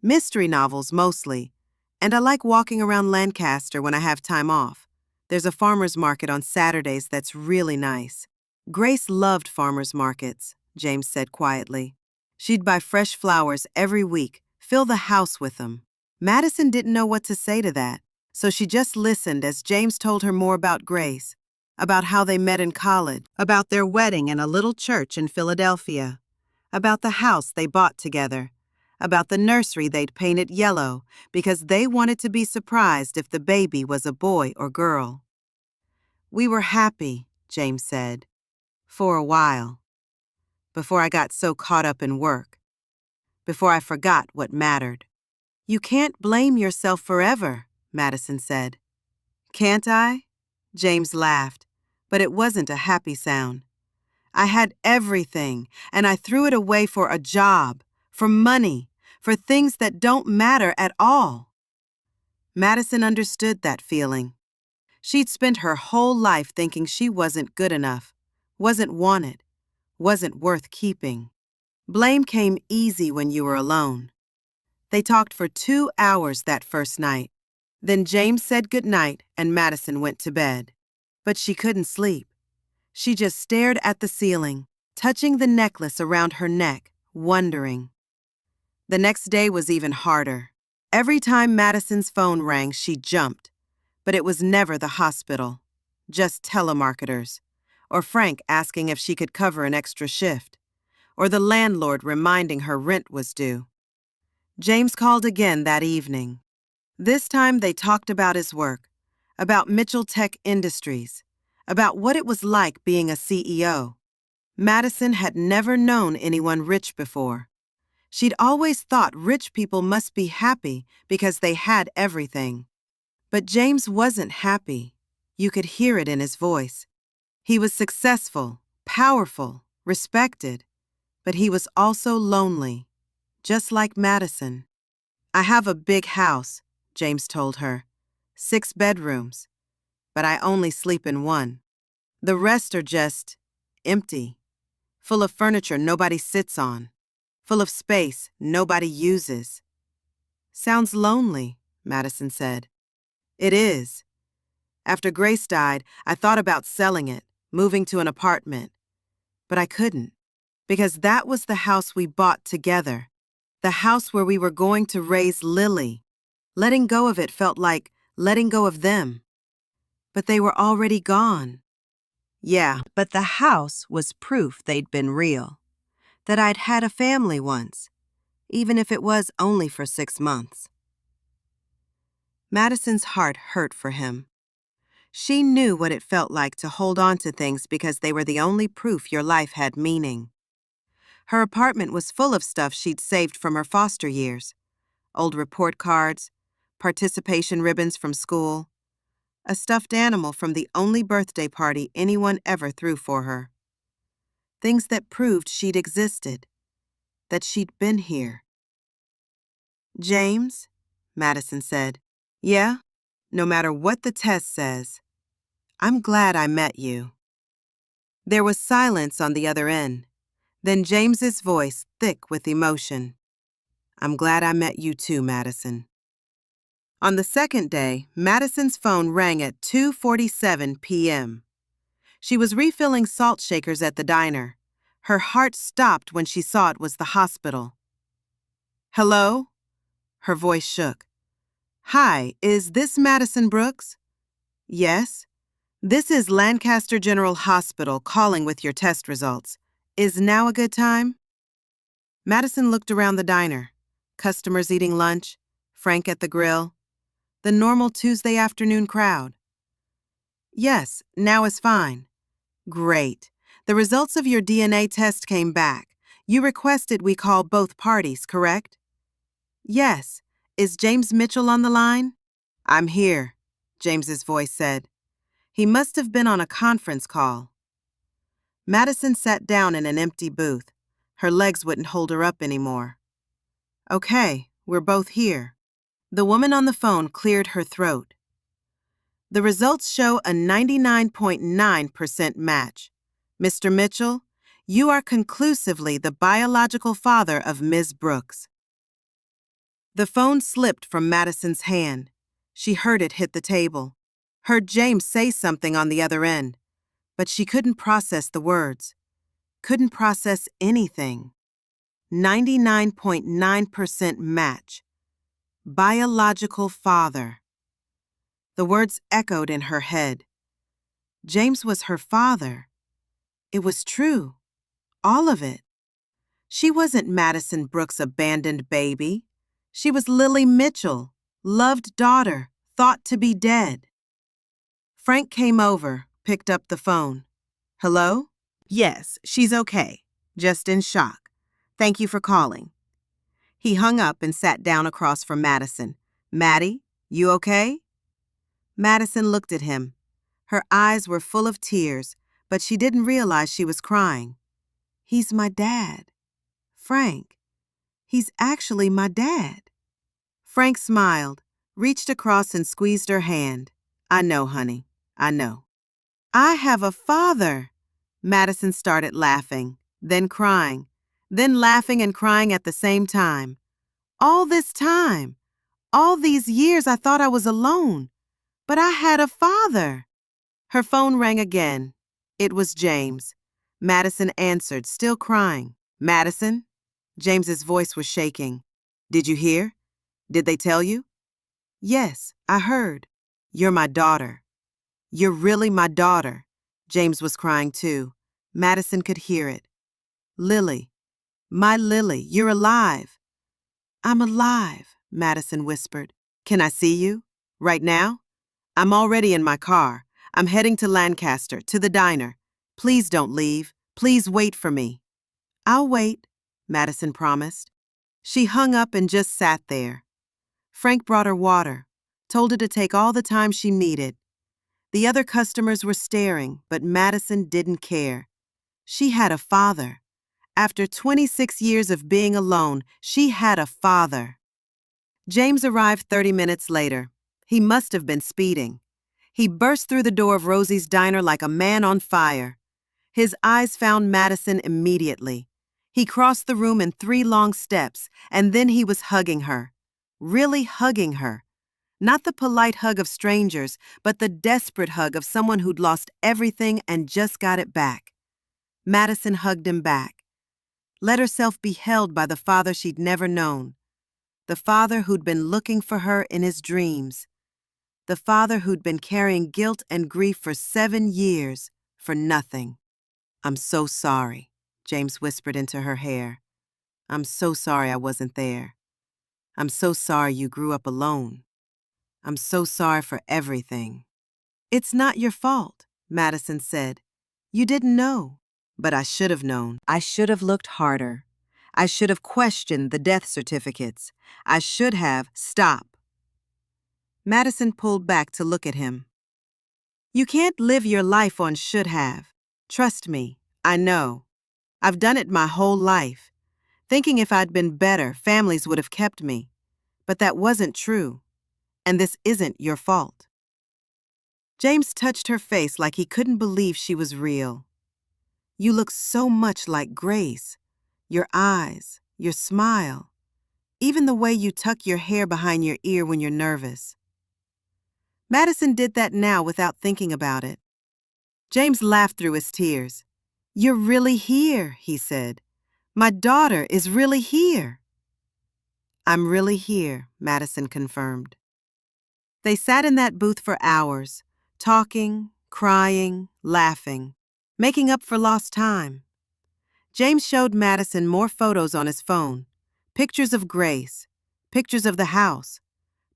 Mystery novels mostly, and I like walking around Lancaster when I have time off. There's a farmer's market on Saturdays that's really nice. Grace loved farmer's markets, James said quietly. She'd buy fresh flowers every week, fill the house with them. Madison didn't know what to say to that, so she just listened as James told her more about Grace, about how they met in college, about their wedding in a little church in Philadelphia, about the house they bought together, about the nursery they'd painted yellow because they wanted to be surprised if the baby was a boy or girl. We were happy, James said, for a while, before I got so caught up in work, before I forgot what mattered. You can't blame yourself forever, Madison said. Can't I? James laughed, but it wasn't a happy sound. I had everything, and I threw it away for a job, for money, for things that don't matter at all. Madison understood that feeling. She'd spent her whole life thinking she wasn't good enough, wasn't wanted, wasn't worth keeping. Blame came easy when you were alone. They talked for 2 hours that first night. Then James said goodnight and Madison went to bed. But she couldn't sleep. She just stared at the ceiling, touching the necklace around her neck, wondering. The next day was even harder. Every time Madison's phone rang, she jumped. But it was never the hospital, just telemarketers, or Frank asking if she could cover an extra shift, or the landlord reminding her rent was due. James called again that evening. This time they talked about his work, about Mitchell Tech Industries, about what it was like being a CEO. Madison had never known anyone rich before. She'd always thought rich people must be happy because they had everything. But James wasn't happy. You could hear it in his voice. He was successful, powerful, respected, but he was also lonely, just like Madison. I have a big house, James told her. 6 bedrooms, but I only sleep in one. The rest are just empty, full of furniture nobody sits on, full of space nobody uses. Sounds lonely, Madison said. It is. After Grace died, I thought about selling it, moving to an apartment. But I couldn't, because that was the house we bought together, the house where we were going to raise Lily. Letting go of it felt like letting go of them. But they were already gone. Yeah, but the house was proof they'd been real, that I'd had a family once, even if it was only for 6 months. Madison's heart hurt for him. She knew what it felt like to hold on to things because they were the only proof your life had meaning. Her apartment was full of stuff she'd saved from her foster years. Old report cards, participation ribbons from school, a stuffed animal from the only birthday party anyone ever threw for her. Things that proved she'd existed, that she'd been here. James, Madison said, yeah, no matter what the test says, I'm glad I met you. There was silence on the other end. Then James's voice, thick with emotion. I'm glad I met you too, Madison. On the second day, Madison's phone rang at 2:47 p.m. She was refilling salt shakers at the diner. Her heart stopped when she saw it was the hospital. Hello? Her voice shook. Hi, is this Madison Brooks? Yes. This is Lancaster General Hospital calling with your test results. Is now a good time? Madison looked around the diner. Customers eating lunch, Frank at the grill, the normal Tuesday afternoon crowd. Yes, now is fine. Great. The results of your DNA test came back. You requested we call both parties, correct? Yes. Is James Mitchell on the line? I'm here, James's voice said. He must have been on a conference call. Madison sat down in an empty booth. Her legs wouldn't hold her up anymore. Okay, we're both here. The woman on the phone cleared her throat. The results show a 99.9% match. Mr. Mitchell, you are conclusively the biological father of Ms. Brooks. The phone slipped from Madison's hand. She heard it hit the table, heard James say something on the other end, but she couldn't process the words, couldn't process anything. 99.9% match. Biological father. The words echoed in her head. James was her father. It was true. All of it. She wasn't Madison Brooks' abandoned baby. She was Lily Mitchell, loved daughter, thought to be dead. Frank came over, picked up the phone. Hello? Yes, she's okay. Just in shock. Thank you for calling. He hung up and sat down across from Madison. Maddie, you okay? Madison looked at him. Her eyes were full of tears, but she didn't realize she was crying. He's my dad. Frank. He's actually my dad. Frank smiled, reached across and squeezed her hand. I know, honey. I know. I have a father. Madison started laughing, then crying, then laughing and crying at the same time. All this time, all these years I thought I was alone, but I had a father. Her phone rang again. It was James. Madison answered, still crying. Madison? James's voice was shaking. Did you hear? Did they tell you? Yes, I heard. You're my daughter. You're really my daughter. James was crying too. Madison could hear it. Lily. My Lily, you're alive. I'm alive, Madison whispered. Can I see you? Right now? I'm already in my car. I'm heading to Lancaster, to the diner. Please don't leave. Please wait for me. I'll wait, Madison promised. She hung up and just sat there. Frank brought her water, told her to take all the time she needed. The other customers were staring, but Madison didn't care. She had a father. After 26 years of being alone, she had a father. James arrived 30 minutes later. He must have been speeding. He burst through the door of Rosie's diner like a man on fire. His eyes found Madison immediately. He crossed the room in 3 long steps, and then he was hugging her. Really hugging her. Not the polite hug of strangers, but the desperate hug of someone who'd lost everything and just got it back. Madison hugged him back. Let herself be held by the father she'd never known. The father who'd been looking for her in his dreams. The father who'd been carrying guilt and grief for 7 years for nothing. I'm so sorry, James whispered into her hair. I'm so sorry I wasn't there. I'm so sorry you grew up alone. I'm so sorry for everything. It's not your fault, Madison said. You didn't know. But I should have known. I should have looked harder. I should have questioned the death certificates. I should have. Stop. Madison pulled back to look at him. You can't live your life on should have. Trust me, I know. I've done it my whole life. Thinking if I'd been better, families would have kept me. But that wasn't true. And this isn't your fault. James touched her face like he couldn't believe she was real. You look so much like Grace. Your eyes, your smile, even the way you tuck your hair behind your ear when you're nervous. Madison did that now without thinking about it. James laughed through his tears. You're really here, he said. My daughter is really here. I'm really here, Madison confirmed. They sat in that booth for hours, talking, crying, laughing, making up for lost time. James showed Madison more photos on his phone, pictures of Grace, pictures of the house,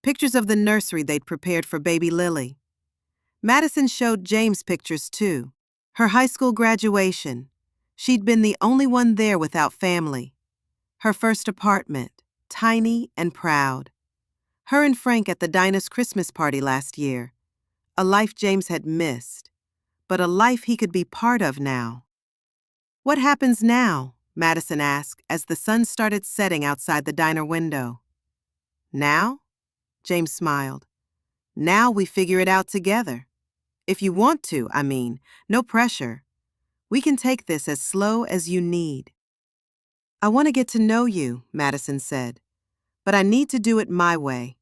pictures of the nursery they'd prepared for baby Lily. Madison showed James pictures too. Her high school graduation. She'd been the only one there without family. Her first apartment, tiny and proud. Her and Frank at the Dinah's Christmas party last year. A life James had missed, but a life he could be part of now. What happens now? Madison asked as the sun started setting outside the diner window. Now? James smiled. Now we figure it out together. If you want to, I mean, no pressure. We can take this as slow as you need. I want to get to know you, Madison said, but I need to do it my way.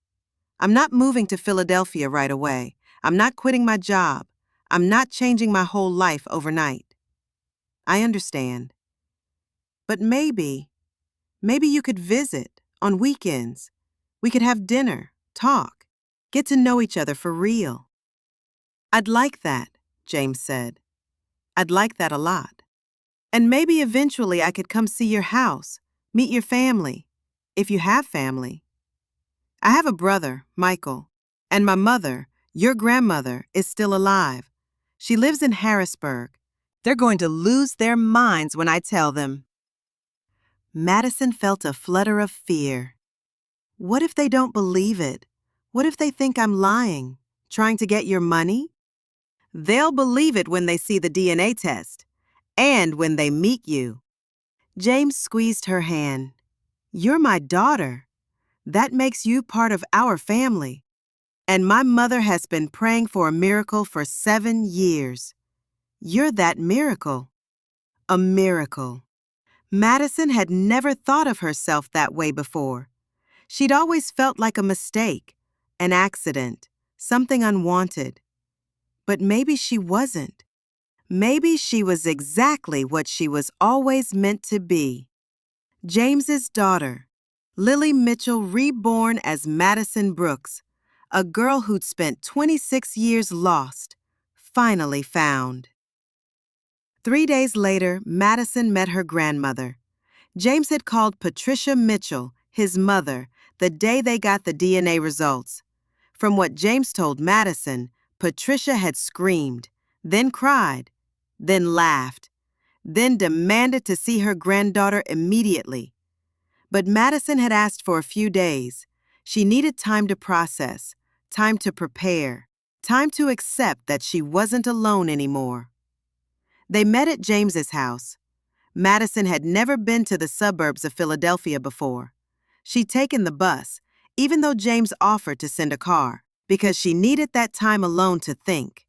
I'm not moving to Philadelphia right away. I'm not quitting my job. I'm not changing my whole life overnight. I understand. But maybe you could visit on weekends. We could have dinner, talk, get to know each other for real. I'd like that, James said. I'd like that a lot. And maybe eventually I could come see your house, meet your family, if you have family. I have a brother, Michael, and my mother, your grandmother, is still alive. She lives in Harrisburg. They're going to lose their minds when I tell them. Madison felt a flutter of fear. What if they don't believe it? What if they think I'm lying, trying to get your money? They'll believe it when they see the DNA test, and when they meet you. James squeezed her hand. You're my daughter. That makes you part of our family. And my mother has been praying for a miracle for 7 years. You're that miracle. A miracle. Madison had never thought of herself that way before. She'd always felt like a mistake, an accident, something unwanted. But maybe she wasn't. Maybe she was exactly what she was always meant to be. James's daughter, Lily Mitchell, reborn as Madison Brooks, a girl who'd spent 26 years lost, finally found. 3 days later, Madison met her grandmother. James had called Patricia Mitchell, his mother, the day they got the DNA results. From what James told Madison, Patricia had screamed, then cried, then laughed, then demanded to see her granddaughter immediately. But Madison had asked for a few days. She needed time to process, time to prepare, time to accept that she wasn't alone anymore. They met at James's house. Madison had never been to the suburbs of Philadelphia before. She'd taken the bus, even though James offered to send a car, because she needed that time alone to think.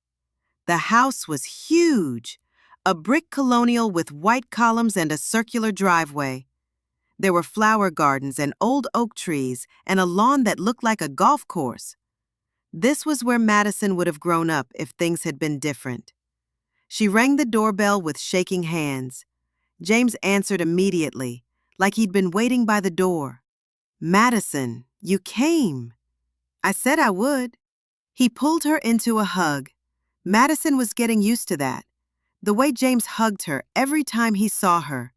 The house was huge, a brick colonial with white columns and a circular driveway. There were flower gardens and old oak trees and a lawn that looked like a golf course. This was where Madison would have grown up if things had been different. She rang the doorbell with shaking hands. James answered immediately, like he'd been waiting by the door. Madison, you came. I said I would. He pulled her into a hug. Madison was getting used to that, the way James hugged her every time he saw her,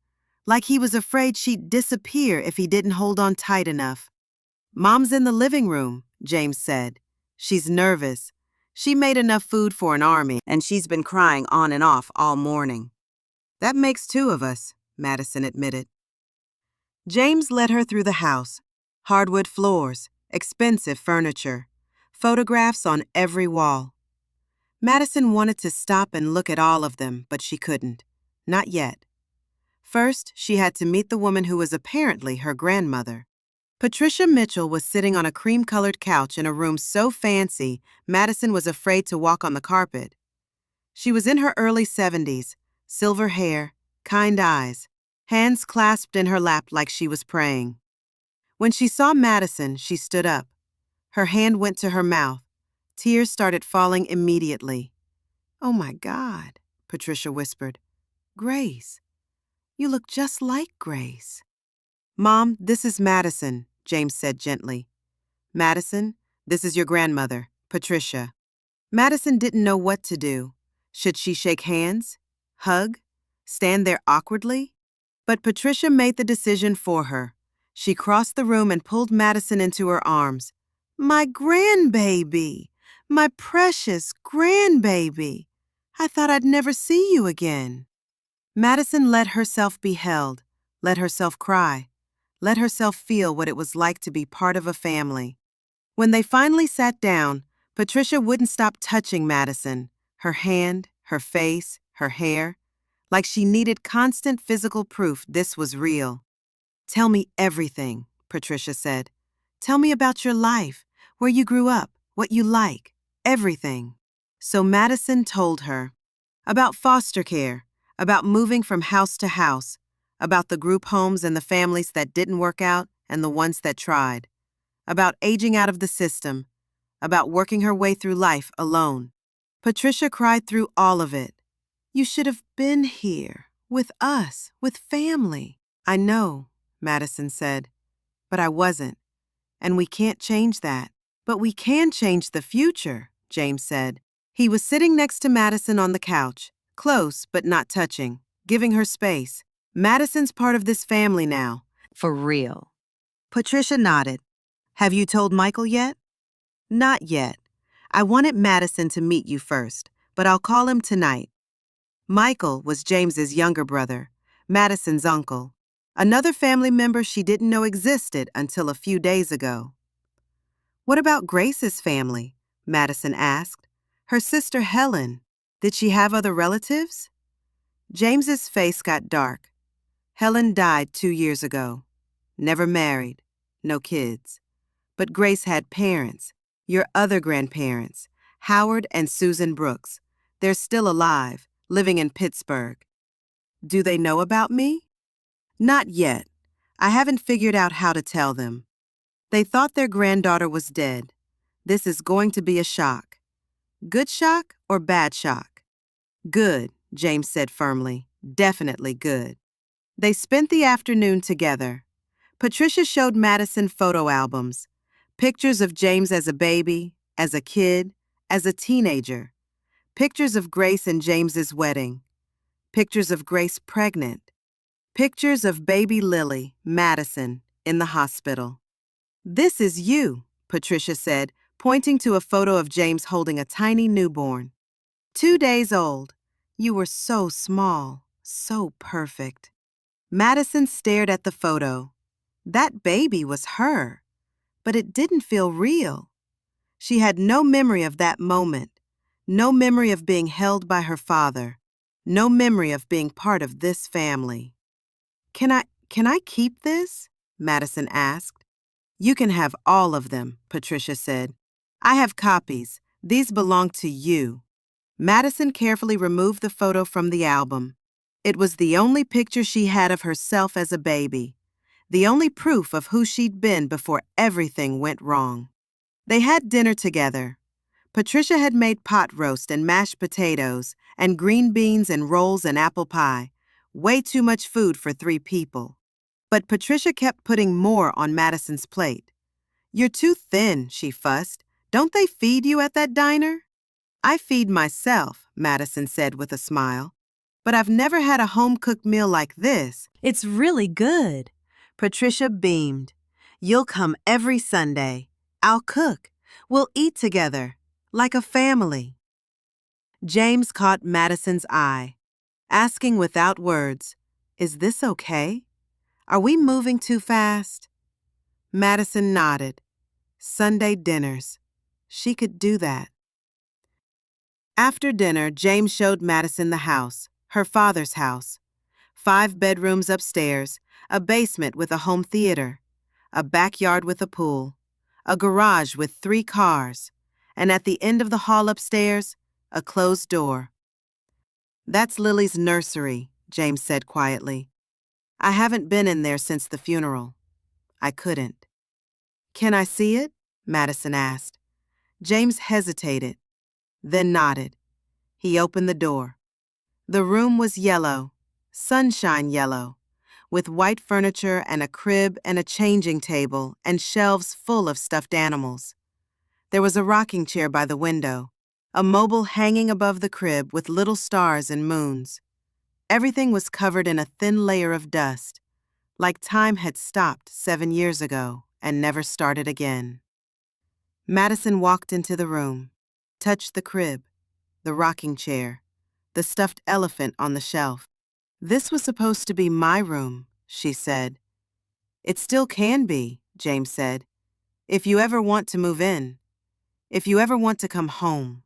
like he was afraid she'd disappear if he didn't hold on tight enough. Mom's in the living room, James said. She's nervous. She made enough food for an army, and she's been crying on and off all morning. That makes 2 of us, Madison admitted. James led her through the house. Hardwood floors, expensive furniture, photographs on every wall. Madison wanted to stop and look at all of them, but she couldn't. Not yet. First, she had to meet the woman who was apparently her grandmother. Patricia Mitchell was sitting on a cream-colored couch in a room so fancy, Madison was afraid to walk on the carpet. She was in her early 70s, silver hair, kind eyes, hands clasped in her lap like she was praying. When she saw Madison, she stood up. Her hand went to her mouth. Tears started falling immediately. "Oh my God," Patricia whispered. "Grace, you look just like Grace." "Mom, this is Madison," James said gently. "Madison, this is your grandmother, Patricia." Madison didn't know what to do. Should she shake hands? Hug? Stand there awkwardly? But Patricia made the decision for her. She crossed the room and pulled Madison into her arms. "My grandbaby! My precious grandbaby! I thought I'd never see you again." Madison let herself be held, let herself cry, let herself feel what it was like to be part of a family. When they finally sat down, Patricia wouldn't stop touching Madison, her hand, her face, her hair, like she needed constant physical proof this was real. "Tell me everything," Patricia said. "Tell me about your life, where you grew up, what you like, everything." So Madison told her about foster care, about moving from house to house, about the group homes and the families that didn't work out and the ones that tried, about aging out of the system, about working her way through life alone. Patricia cried through all of it. "You should have been here, with us, with family." "I know," Madison said, "but I wasn't, and we can't change that." "But we can change the future," James said. He was sitting next to Madison on the couch, close but not touching, giving her space. "Madison's part of this family now, for real." Patricia nodded. "Have you told Michael yet?" "Not yet. I wanted Madison to meet you first, but I'll call him tonight." Michael was James's younger brother, Madison's uncle, another family member she didn't know existed until a few days ago. "What about Grace's family?" Madison asked. "Her sister Helen. Did she have other relatives?" James's face got dark. "Helen died 2 years ago. Never married. No kids. But Grace had parents, your other grandparents, Howard and Susan Brooks. They're still alive, living in Pittsburgh." "Do they know about me?" "Not yet. I haven't figured out how to tell them. They thought their granddaughter was dead. This is going to be a shock." "Good shock or bad shock?" "Good," James said firmly. "Definitely good." They spent the afternoon together. Patricia showed Madison photo albums, pictures of James as a baby, as a kid, as a teenager, pictures of Grace and James's wedding, pictures of Grace pregnant, pictures of baby Lily, Madison, in the hospital. "This is you," Patricia said, pointing to a photo of James holding a tiny newborn. 2 days old. You were so small, so perfect. Madison stared at the photo. That baby was her, but it didn't feel real. She had no memory of that moment, no memory of being held by her father, no memory of being part of this family. Can I keep this?" Madison asked. "You can have all of them," Patricia said. "I have copies. These belong to you." Madison carefully removed the photo from the album. It was the only picture she had of herself as a baby, the only proof of who she'd been before everything went wrong. They had dinner together. Patricia had made pot roast and mashed potatoes and green beans and rolls and apple pie. Way too much food for 3 people. But Patricia kept putting more on Madison's plate. "You're too thin," she fussed. "Don't they feed you at that diner?" "I feed myself," Madison said with a smile. "But I've never had a home-cooked meal like this. It's really good." Patricia beamed. "You'll come every Sunday. I'll cook. We'll eat together, like a family." James caught Madison's eye, asking without words, "Is this okay? Are we moving too fast?" Madison nodded. Sunday dinners. She could do that. After dinner, James showed Madison the house, her father's house. 5 bedrooms upstairs, a basement with a home theater, a backyard with a pool, a garage with 3 cars, and at the end of the hall upstairs, a closed door. "That's Lily's nursery," James said quietly. "I haven't been in there since the funeral. I couldn't." "Can I see it?" Madison asked. James hesitated, then nodded. He opened the door. The room was yellow, sunshine yellow, with white furniture and a crib and a changing table and shelves full of stuffed animals. There was a rocking chair by the window, a mobile hanging above the crib with little stars and moons. Everything was covered in a thin layer of dust, like time had stopped 7 years ago and never started again. Madison walked into the room, touched the crib, the rocking chair, the stuffed elephant on the shelf. "This was supposed to be my room," she said. "It still can be," James said, "if you ever want to move in, if you ever want to come home."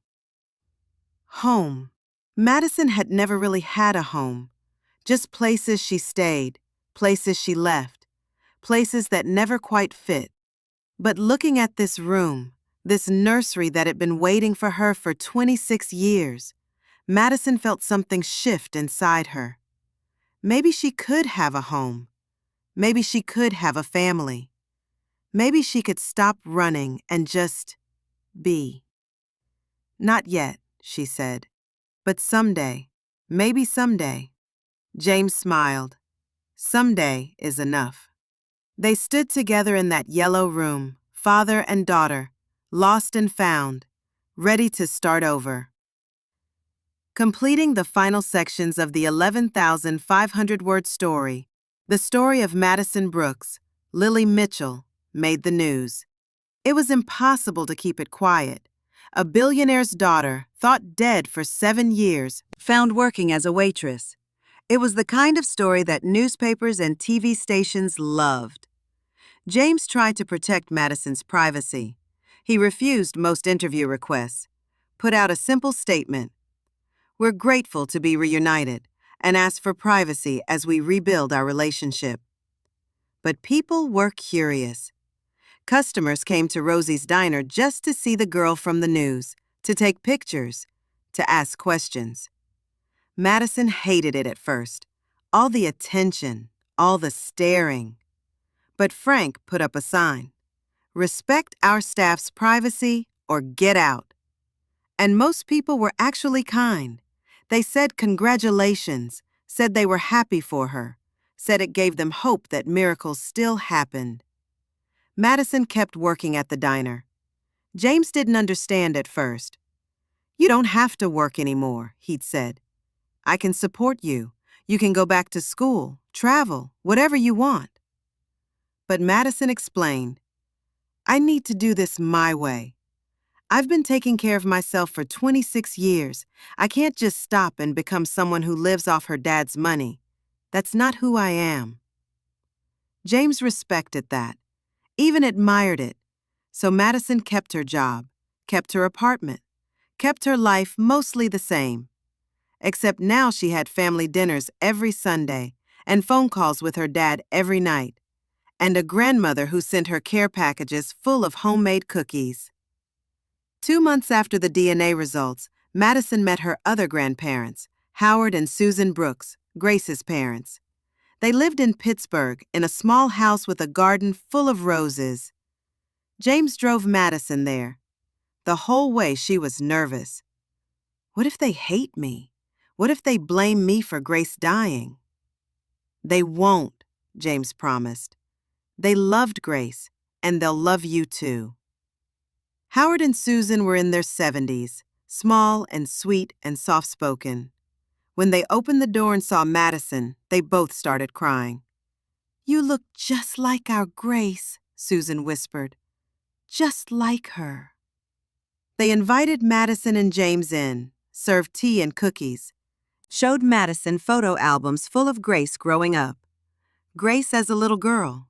Home. Madison had never really had a home, Just places she stayed, places she left, places that never quite fit. But looking at this room, this nursery that had been waiting for her for 26 years, Madison felt something shift inside her. Maybe she could have a home. Maybe she could have a family. Maybe she could stop running and just be. Not yet, she said. But someday, maybe someday. James smiled. Someday is enough. They stood together in that yellow room, father and daughter, lost and found, ready to start over. Completing the final sections of the 11,500-word story, the story of Madison Brooks, Lily Mitchell, made the news. It was impossible to keep it quiet. A billionaire's daughter, thought dead for 7 years, found working as a waitress. It was the kind of story that newspapers and TV stations loved. James tried to protect Madison's privacy. He refused most interview requests, put out a simple statement: "We're grateful to be reunited and ask for privacy as we rebuild our relationship." But people were curious. Customers came to Rosie's diner just to see the girl from the news, to take pictures, to ask questions. Madison hated it at first. All the attention, all the staring. But Frank put up a sign: "Respect our staff's privacy or get out." And most people were actually kind. They said congratulations, said they were happy for her, said it gave them hope that miracles still happened. Madison kept working at the diner. James didn't understand at first. "You don't have to work anymore," he'd said. "I can support you. You can go back to school, travel, whatever you want." But Madison explained, "I need to do this my way. I've been taking care of myself for 26 years. I can't just stop and become someone who lives off her dad's money. That's not who I am." James respected that, even admired it. So Madison kept her job, kept her apartment, kept her life mostly the same. Except now she had family dinners every Sunday and phone calls with her dad every night, and a grandmother who sent her care packages full of homemade cookies. 2 months after the DNA results, Madison met her other grandparents, Howard and Susan Brooks, Grace's parents. They lived in Pittsburgh in a small house with a garden full of roses. James drove Madison there. The whole way she was nervous. What if they hate me? What if they blame me for Grace dying? They won't, James promised. They loved Grace, and they'll love you too. Howard and Susan were in their 70s, small and sweet and soft-spoken. When they opened the door and saw Madison, they both started crying. "You look just like our Grace," Susan whispered. "Just like her." They invited Madison and James in, served tea and cookies, showed Madison photo albums full of Grace growing up. Grace as a little girl.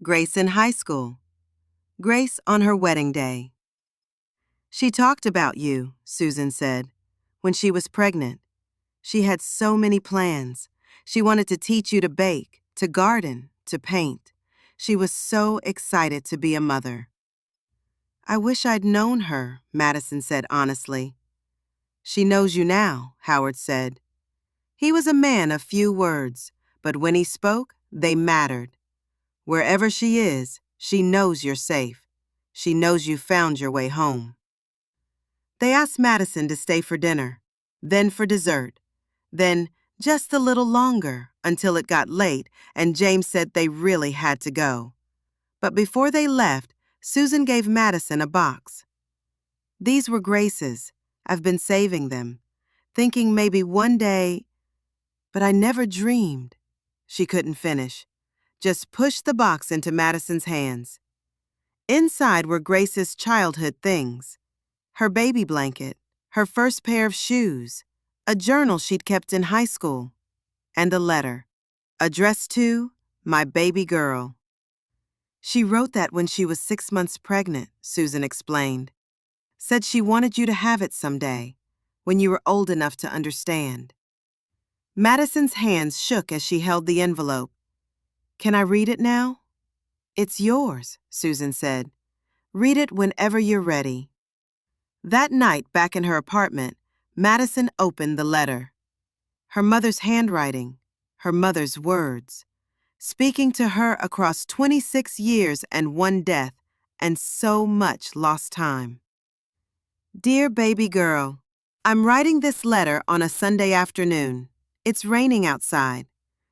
Grace in high school. Grace on her wedding day. "She talked about you," Susan said, "when she was pregnant. She had so many plans. She wanted to teach you to bake, to garden, to paint. She was so excited to be a mother." "I wish I'd known her," Madison said honestly. "She knows you now," Howard said. He was a man of few words, but when he spoke, they mattered. "Wherever she is, she knows you're safe. She knows you found your way home." They asked Madison to stay for dinner, then for dessert, then just a little longer until it got late and James said they really had to go. But before they left, Susan gave Madison a box. "These were Grace's. I've been saving them, thinking maybe one day, but I never dreamed." She couldn't finish, just pushed the box into Madison's hands. Inside were Grace's childhood things: her baby blanket, her first pair of shoes, a journal she'd kept in high school, and a letter, addressed to "My baby girl." "She wrote that when she was 6 months pregnant," Susan explained. "Said she wanted you to have it someday, when you were old enough to understand." Madison's hands shook as she held the envelope. "Can I read it now?" "It's yours," Susan said. "Read it whenever you're ready." That night, back in her apartment, Madison opened the letter. Her mother's handwriting, her mother's words, speaking to her across 26 years and one death, and so much lost time. Dear baby girl, I'm writing this letter on a Sunday afternoon. It's raining outside.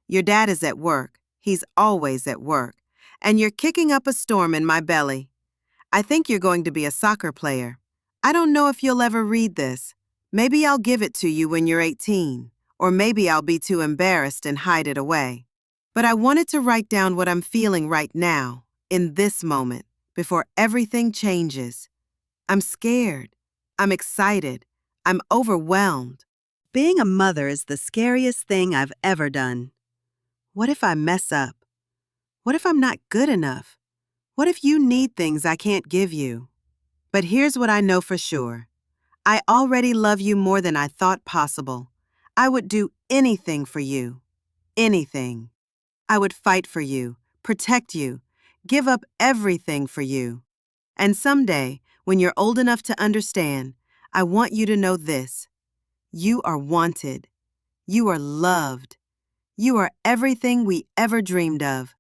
Your dad is at work. He's always at work. And you're kicking up a storm in my belly. I think you're going to be a soccer player. I don't know if you'll ever read this. Maybe I'll give it to you when you're 18, or maybe I'll be too embarrassed and hide it away. But I wanted to write down what I'm feeling right now, in this moment, before everything changes. I'm scared. I'm excited. I'm overwhelmed. Being a mother is the scariest thing I've ever done. What if I mess up? What if I'm not good enough? What if you need things I can't give you? But here's what I know for sure. I already love you more than I thought possible. I would do anything for you. Anything. I would fight for you, protect you, give up everything for you. And someday, when you're old enough to understand, I want you to know this. You are wanted. You are loved. You are everything we ever dreamed of.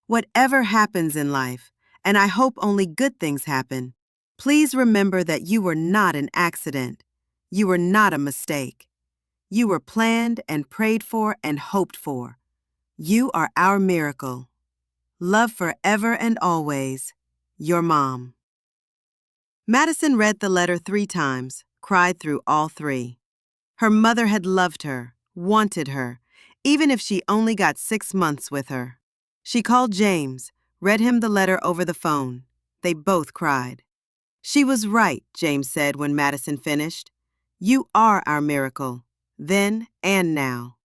Whatever happens in life, and I hope only good things happen, please remember that you were not an accident. You were not a mistake. You were planned and prayed for and hoped for. You are our miracle. Love forever and always, your mom. Madison read the letter 3 times, cried through all 3. Her mother had loved her, wanted her, even if she only got 6 months with her. She called James, read him the letter over the phone. They both cried. She was right, James said when Madison finished. You are our miracle, then and now.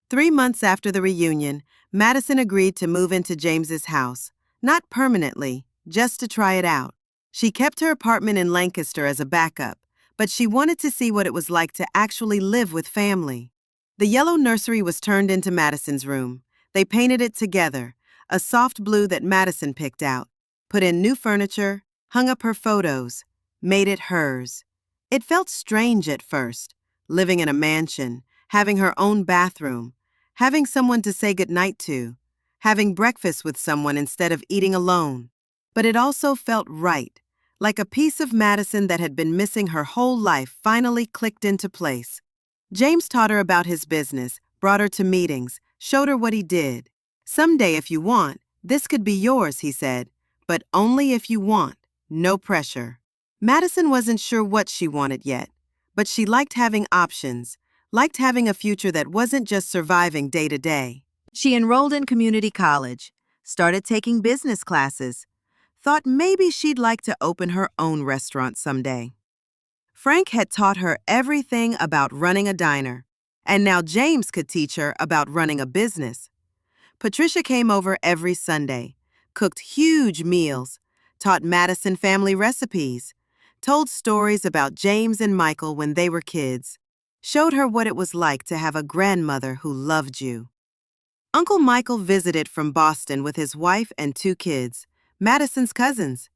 3 months after the reunion, Madison agreed to move into James's house, not permanently, just to try it out. She kept her apartment in Lancaster as a backup, but she wanted to see what it was like to actually live with family. The yellow nursery was turned into Madison's room. They painted it together, a soft blue that Madison picked out, put in new furniture, hung up her photos, made it hers. It felt strange at first, living in a mansion, having her own bathroom, having someone to say goodnight to, having breakfast with someone instead of eating alone. But it also felt right, like a piece of Madison that had been missing her whole life finally clicked into place. James taught her about his business, brought her to meetings, showed her what he did. Someday, if you want, this could be yours, he said, but only if you want, no pressure. Madison wasn't sure what she wanted yet, but she liked having options, liked having a future that wasn't just surviving day to day. She enrolled in community college, started taking business classes, thought maybe she'd like to open her own restaurant someday. Frank had taught her everything about running a diner, and now James could teach her about running a business. Patricia came over every Sunday, cooked huge meals, taught Madison family recipes, told stories about James and Michael when they were kids, showed her what it was like to have a grandmother who loved you. Uncle Michael visited from Boston with his wife and 2 kids, Madison's cousins.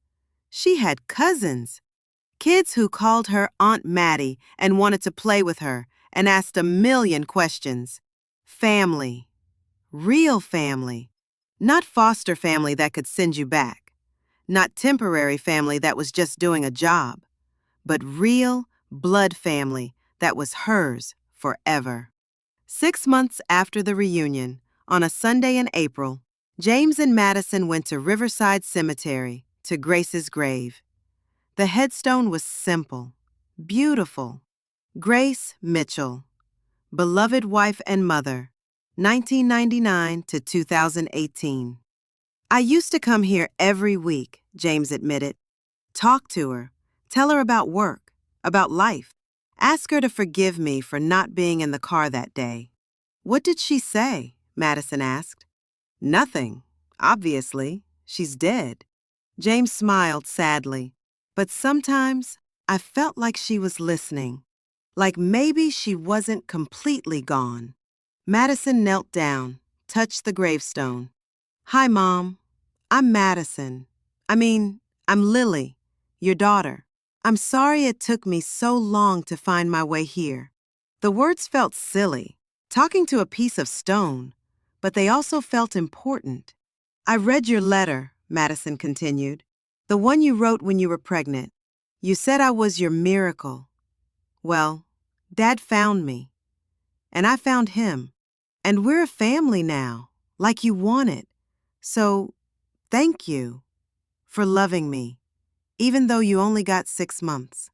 She had cousins. Kids who called her Aunt Maddie and wanted to play with her and asked a million questions. Family. Real family. Not foster family that could send you back. Not temporary family that was just doing a job. But real, blood family that was hers forever. 6 months after the reunion, on a Sunday in April, James and Madison went to Riverside Cemetery, to Grace's grave. The headstone was simple, beautiful. Grace Mitchell, beloved wife and mother, 1999 to 2018. I used to come here every week, James admitted. Talk to her, tell her about work, about life. Ask her to forgive me for not being in the car that day. What did she say? Madison asked. Nothing. Obviously, she's dead. James smiled sadly. But sometimes I felt like she was listening. Like maybe she wasn't completely gone. Madison knelt down, touched the gravestone. Hi, Mom. I'm Madison. I'm Lily, your daughter. I'm sorry it took me so long to find my way here. The words felt silly, talking to a piece of stone, but they also felt important. I read your letter, Madison continued. The one you wrote when you were pregnant. You said I was your miracle. Well, Dad found me, and I found him. And we're a family now, like you wanted. So, thank you for loving me, even though you only got 6 months.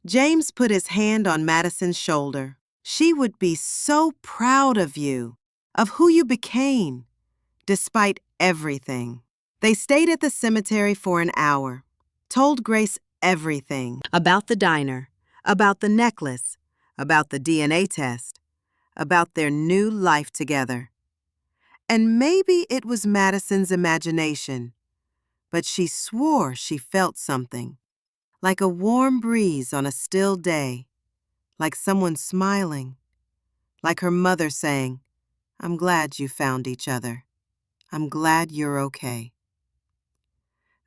James put his hand on Madison's shoulder. She would be so proud of you, of who you became, despite everything. They stayed at the cemetery for an hour, told Grace everything about the diner, about the necklace, about the DNA test, about their new life together. And maybe it was Madison's imagination, but she swore she felt something, like a warm breeze on a still day, like someone smiling, like her mother saying, "I'm glad you found each other. I'm glad you're okay."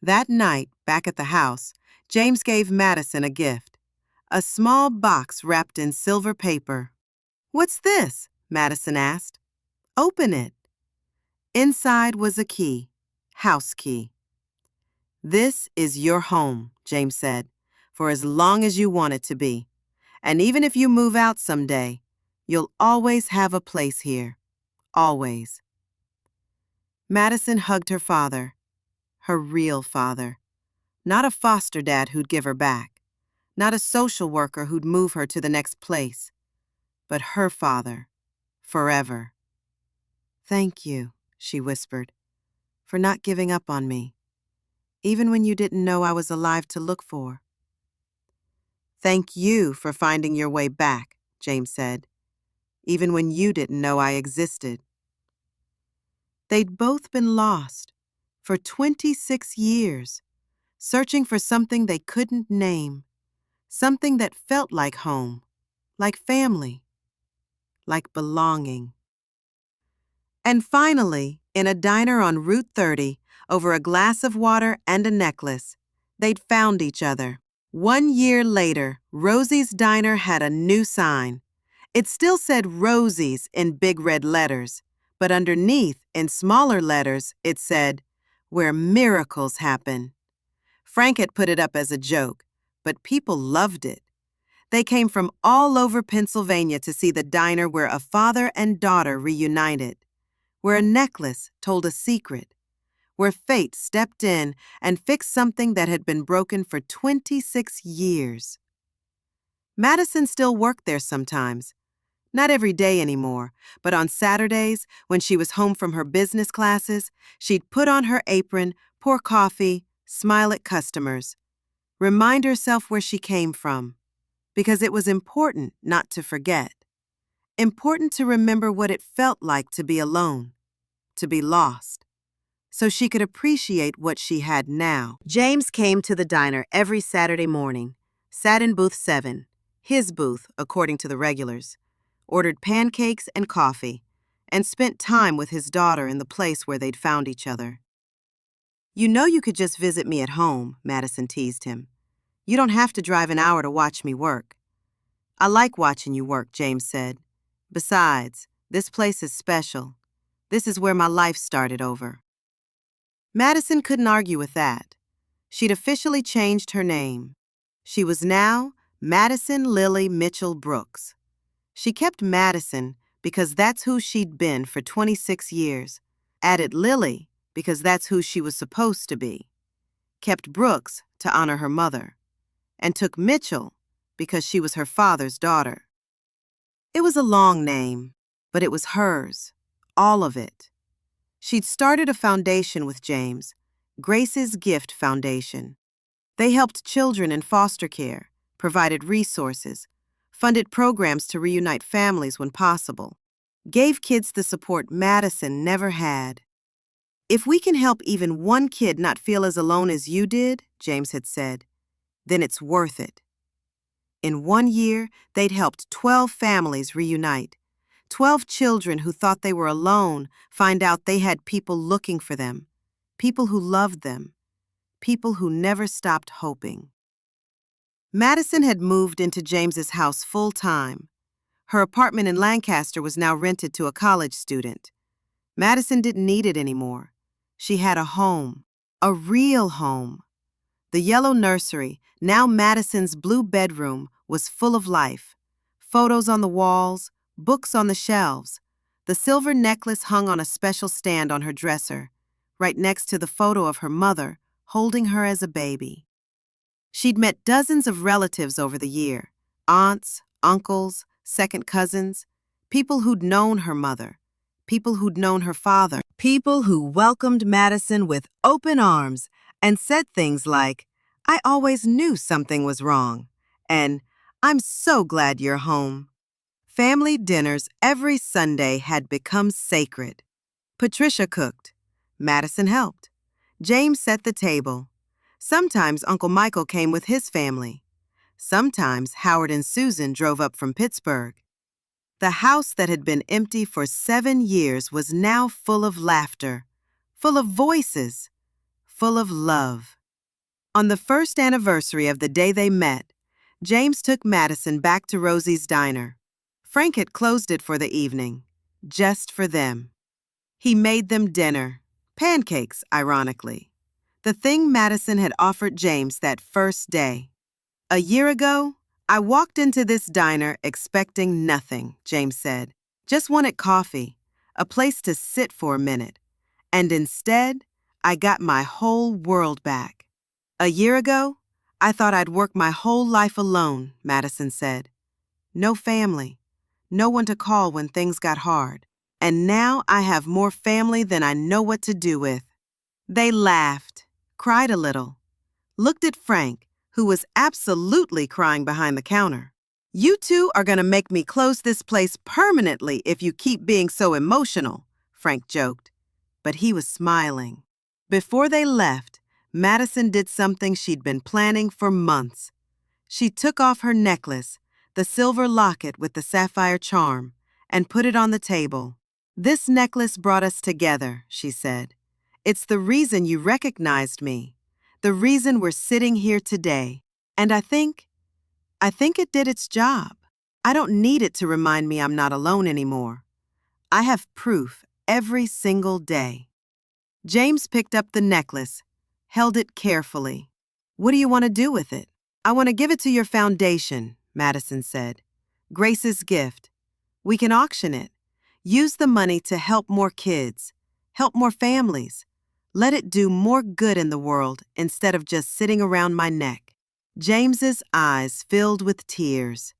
That night, back at the house, James gave Madison a gift, a small box wrapped in silver paper. "What's this?" Madison asked. "Open it." Inside was a key, house key. "This is your home," James said, "for as long as you want it to be. And even if you move out someday, you'll always have a place here. Always." Madison hugged her father, her real father. Not a foster dad who'd give her back, not a social worker who'd move her to the next place, but her father, forever. "Thank you," she whispered, "for not giving up on me, even when you didn't know I was alive to look for." "Thank you for finding your way back," James said, "even when you didn't know I existed." They'd both been lost for 26 years, searching for something they couldn't name, something that felt like home, like family, like belonging. And finally, in a diner on Route 30, over a glass of water and a necklace, they'd found each other. 1 year later, Rosie's Diner had a new sign. It still said Rosie's in big red letters, but underneath, in smaller letters, it said, "Where miracles happen." Frank had put it up as a joke, but people loved it. They came from all over Pennsylvania to see the diner where a father and daughter reunited, where a necklace told a secret, where fate stepped in and fixed something that had been broken for 26 years. Madison still worked there sometimes. Not every day anymore, but on Saturdays, when she was home from her business classes, she'd put on her apron, pour coffee, smile at customers, remind herself where she came from, because it was important not to forget. Important to remember what it felt like to be alone, to be lost, so she could appreciate what she had now. James came to the diner every Saturday morning, sat in booth 7, his booth according to the regulars, ordered pancakes and coffee, and spent time with his daughter in the place where they'd found each other. "You know you could just visit me at home," Madison teased him. "You don't have to drive an hour to watch me work." "I like watching you work," James said. "Besides, this place is special. This is where my life started over." Madison couldn't argue with that. She'd officially changed her name. She was now Madison Lily Mitchell Brooks. She kept Madison because that's who she'd been for 26 years, added Lily because that's who she was supposed to be, kept Brooks to honor her mother, and took Mitchell because she was her father's daughter. It was a long name, but it was hers, all of it. She'd started a foundation with James, Grace's Gift Foundation. They helped children in foster care, provided resources, funded programs to reunite families when possible, gave kids the support Madison never had. "If we can help even one kid not feel as alone as you did," James had said, "then it's worth it." In 1 year, they'd helped 12 families reunite, 12 children who thought they were alone find out they had people looking for them, people who loved them, people who never stopped hoping. Madison had moved into James's house full time. Her apartment in Lancaster was now rented to a college student. Madison didn't need it anymore. She had a home, a real home. The yellow nursery, now Madison's blue bedroom, was full of life. Photos on the walls, books on the shelves. The silver necklace hung on a special stand on her dresser, right next to the photo of her mother, holding her as a baby. She'd met dozens of relatives over the year, aunts, uncles, second cousins, people who'd known her mother, people who'd known her father, people who welcomed Madison with open arms and said things like, "I always knew something was wrong," and "I'm so glad you're home." Family dinners every Sunday had become sacred. Patricia cooked. Madison helped. James set the table. Sometimes Uncle Michael came with his family. Sometimes Howard and Susan drove up from Pittsburgh. The house that had been empty for 7 years was now full of laughter, full of voices, full of love. On the first anniversary of the day they met, James took Madison back to Rosie's diner. Frank had closed it for the evening, just for them. He made them dinner, pancakes, ironically. The thing Madison had offered James that first day. "A year ago, I walked into this diner expecting nothing," James said. "Just wanted coffee, a place to sit for a minute. And instead, I got my whole world back. A year ago, I thought I'd work my whole life alone," Madison said. "No family, no one to call when things got hard. And now I have more family than I know what to do with." They laughed, cried a little, looked at Frank, who was absolutely crying behind the counter. "You two are going to make me close this place permanently if you keep being so emotional," Frank joked. But he was smiling. Before they left, Madison did something she'd been planning for months. She took off her necklace, the silver locket with the sapphire charm, and put it on the table. "This necklace brought us together," she said. "It's the reason you recognized me, the reason we're sitting here today. And I think it did its job. I don't need it to remind me I'm not alone anymore. I have proof every single day." James picked up the necklace, held it carefully. "What do you want to do with it?" "I want to give it to your foundation," Madison said. "Grace's gift. We can auction it. Use the money to help more kids, help more families. Let it do more good in the world instead of just sitting around my neck." James's eyes filled with tears.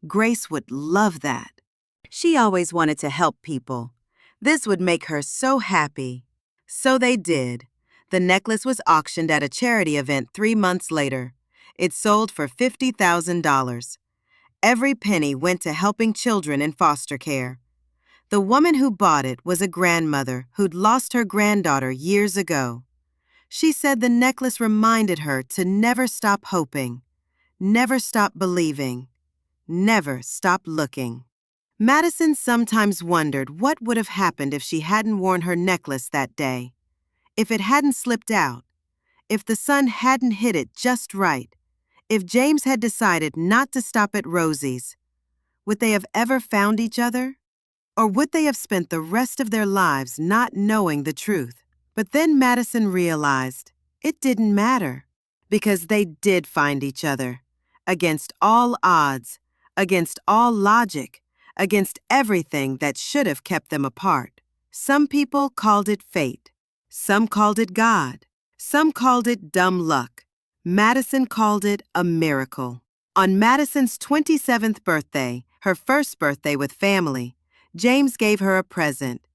Grace would love that. She always wanted to help people. This would make her so happy. So they did. The necklace was auctioned at a charity event 3 months later. It sold for $50,000. Every penny went to helping children in foster care. The woman who bought it was a grandmother who'd lost her granddaughter years ago. She said the necklace reminded her to never stop hoping, never stop believing, never stop looking. Madison sometimes wondered what would have happened if she hadn't worn her necklace that day. If it hadn't slipped out, if the sun hadn't hit it just right, if James had decided not to stop at Rosie's, would they have ever found each other? Or would they have spent the rest of their lives not knowing the truth? But then Madison realized it didn't matter, because they did find each other, against all odds, against all logic, against everything that should have kept them apart. Some people called it fate. Some called it God. Some called it dumb luck. Madison called it a miracle. On Madison's 27th birthday, her first birthday with family, James gave her a present,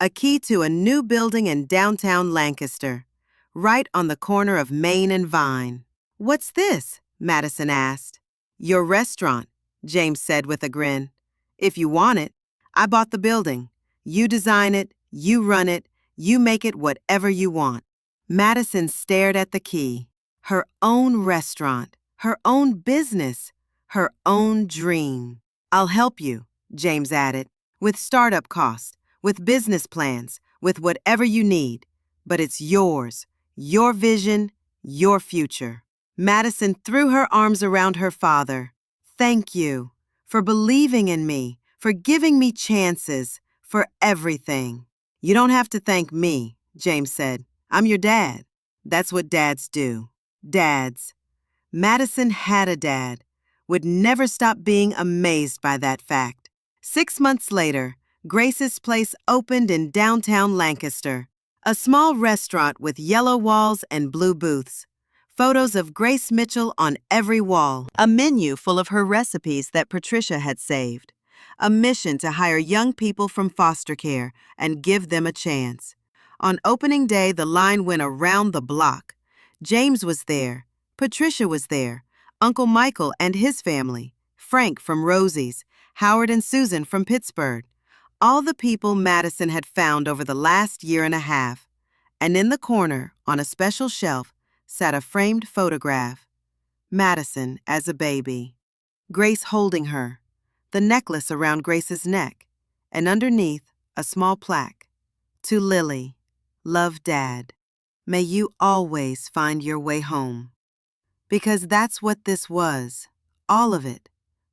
a key to a new building in downtown Lancaster, right on the corner of Main and Vine. "What's this?" Madison asked. "Your restaurant," James said with a grin. "If you want it, I bought the building. You design it, you run it, you make it whatever you want." Madison stared at the key. Her own restaurant, her own business, her own dream. "I'll help you," James added. with startup costs, with business plans, with whatever you need. But it's yours, your vision, your future. Madison threw her arms around her father. Thank you for believing in me, for giving me chances, for everything. You don't have to thank me, James said. I'm your dad. That's what dads do. Dads. Madison had a dad, would never stop being amazed by that fact. 6 months later, Grace's place opened in downtown Lancaster, a small restaurant with yellow walls and blue booths. Photos of Grace Mitchell on every wall. A menu full of her recipes that Patricia had saved. A mission to hire young people from foster care and give them a chance. On opening day, the line went around the block. James was there. Patricia was there. Uncle Michael and his family. Frank from Rosie's. Howard and Susan from Pittsburgh. All the people Madison had found over the last year and a half. And in the corner, on a special shelf, sat a framed photograph. Madison as a baby. Grace holding her. The necklace around Grace's neck. And underneath, a small plaque. To Lily, love Dad. May you always find your way home. Because that's what this was. All of it.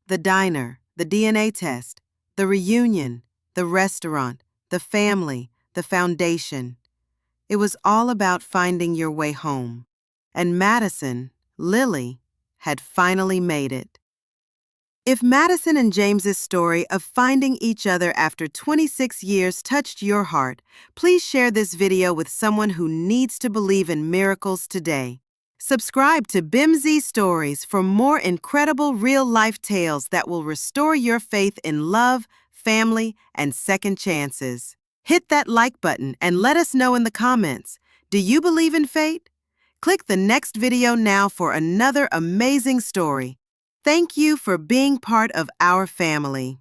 The diner, the DNA test, the reunion, the restaurant, the family, the foundation. It was all about finding your way home. And Madison, Lily, had finally made it. If Madison and James's story of finding each other after 26 years touched your heart, please share this video with someone who needs to believe in miracles today. Subscribe to BIMZ Stories for more incredible real-life tales that will restore your faith in love, family, and second chances. Hit that like button and let us know in the comments. Do you believe in fate? Click the next video now for another amazing story. Thank you for being part of our family.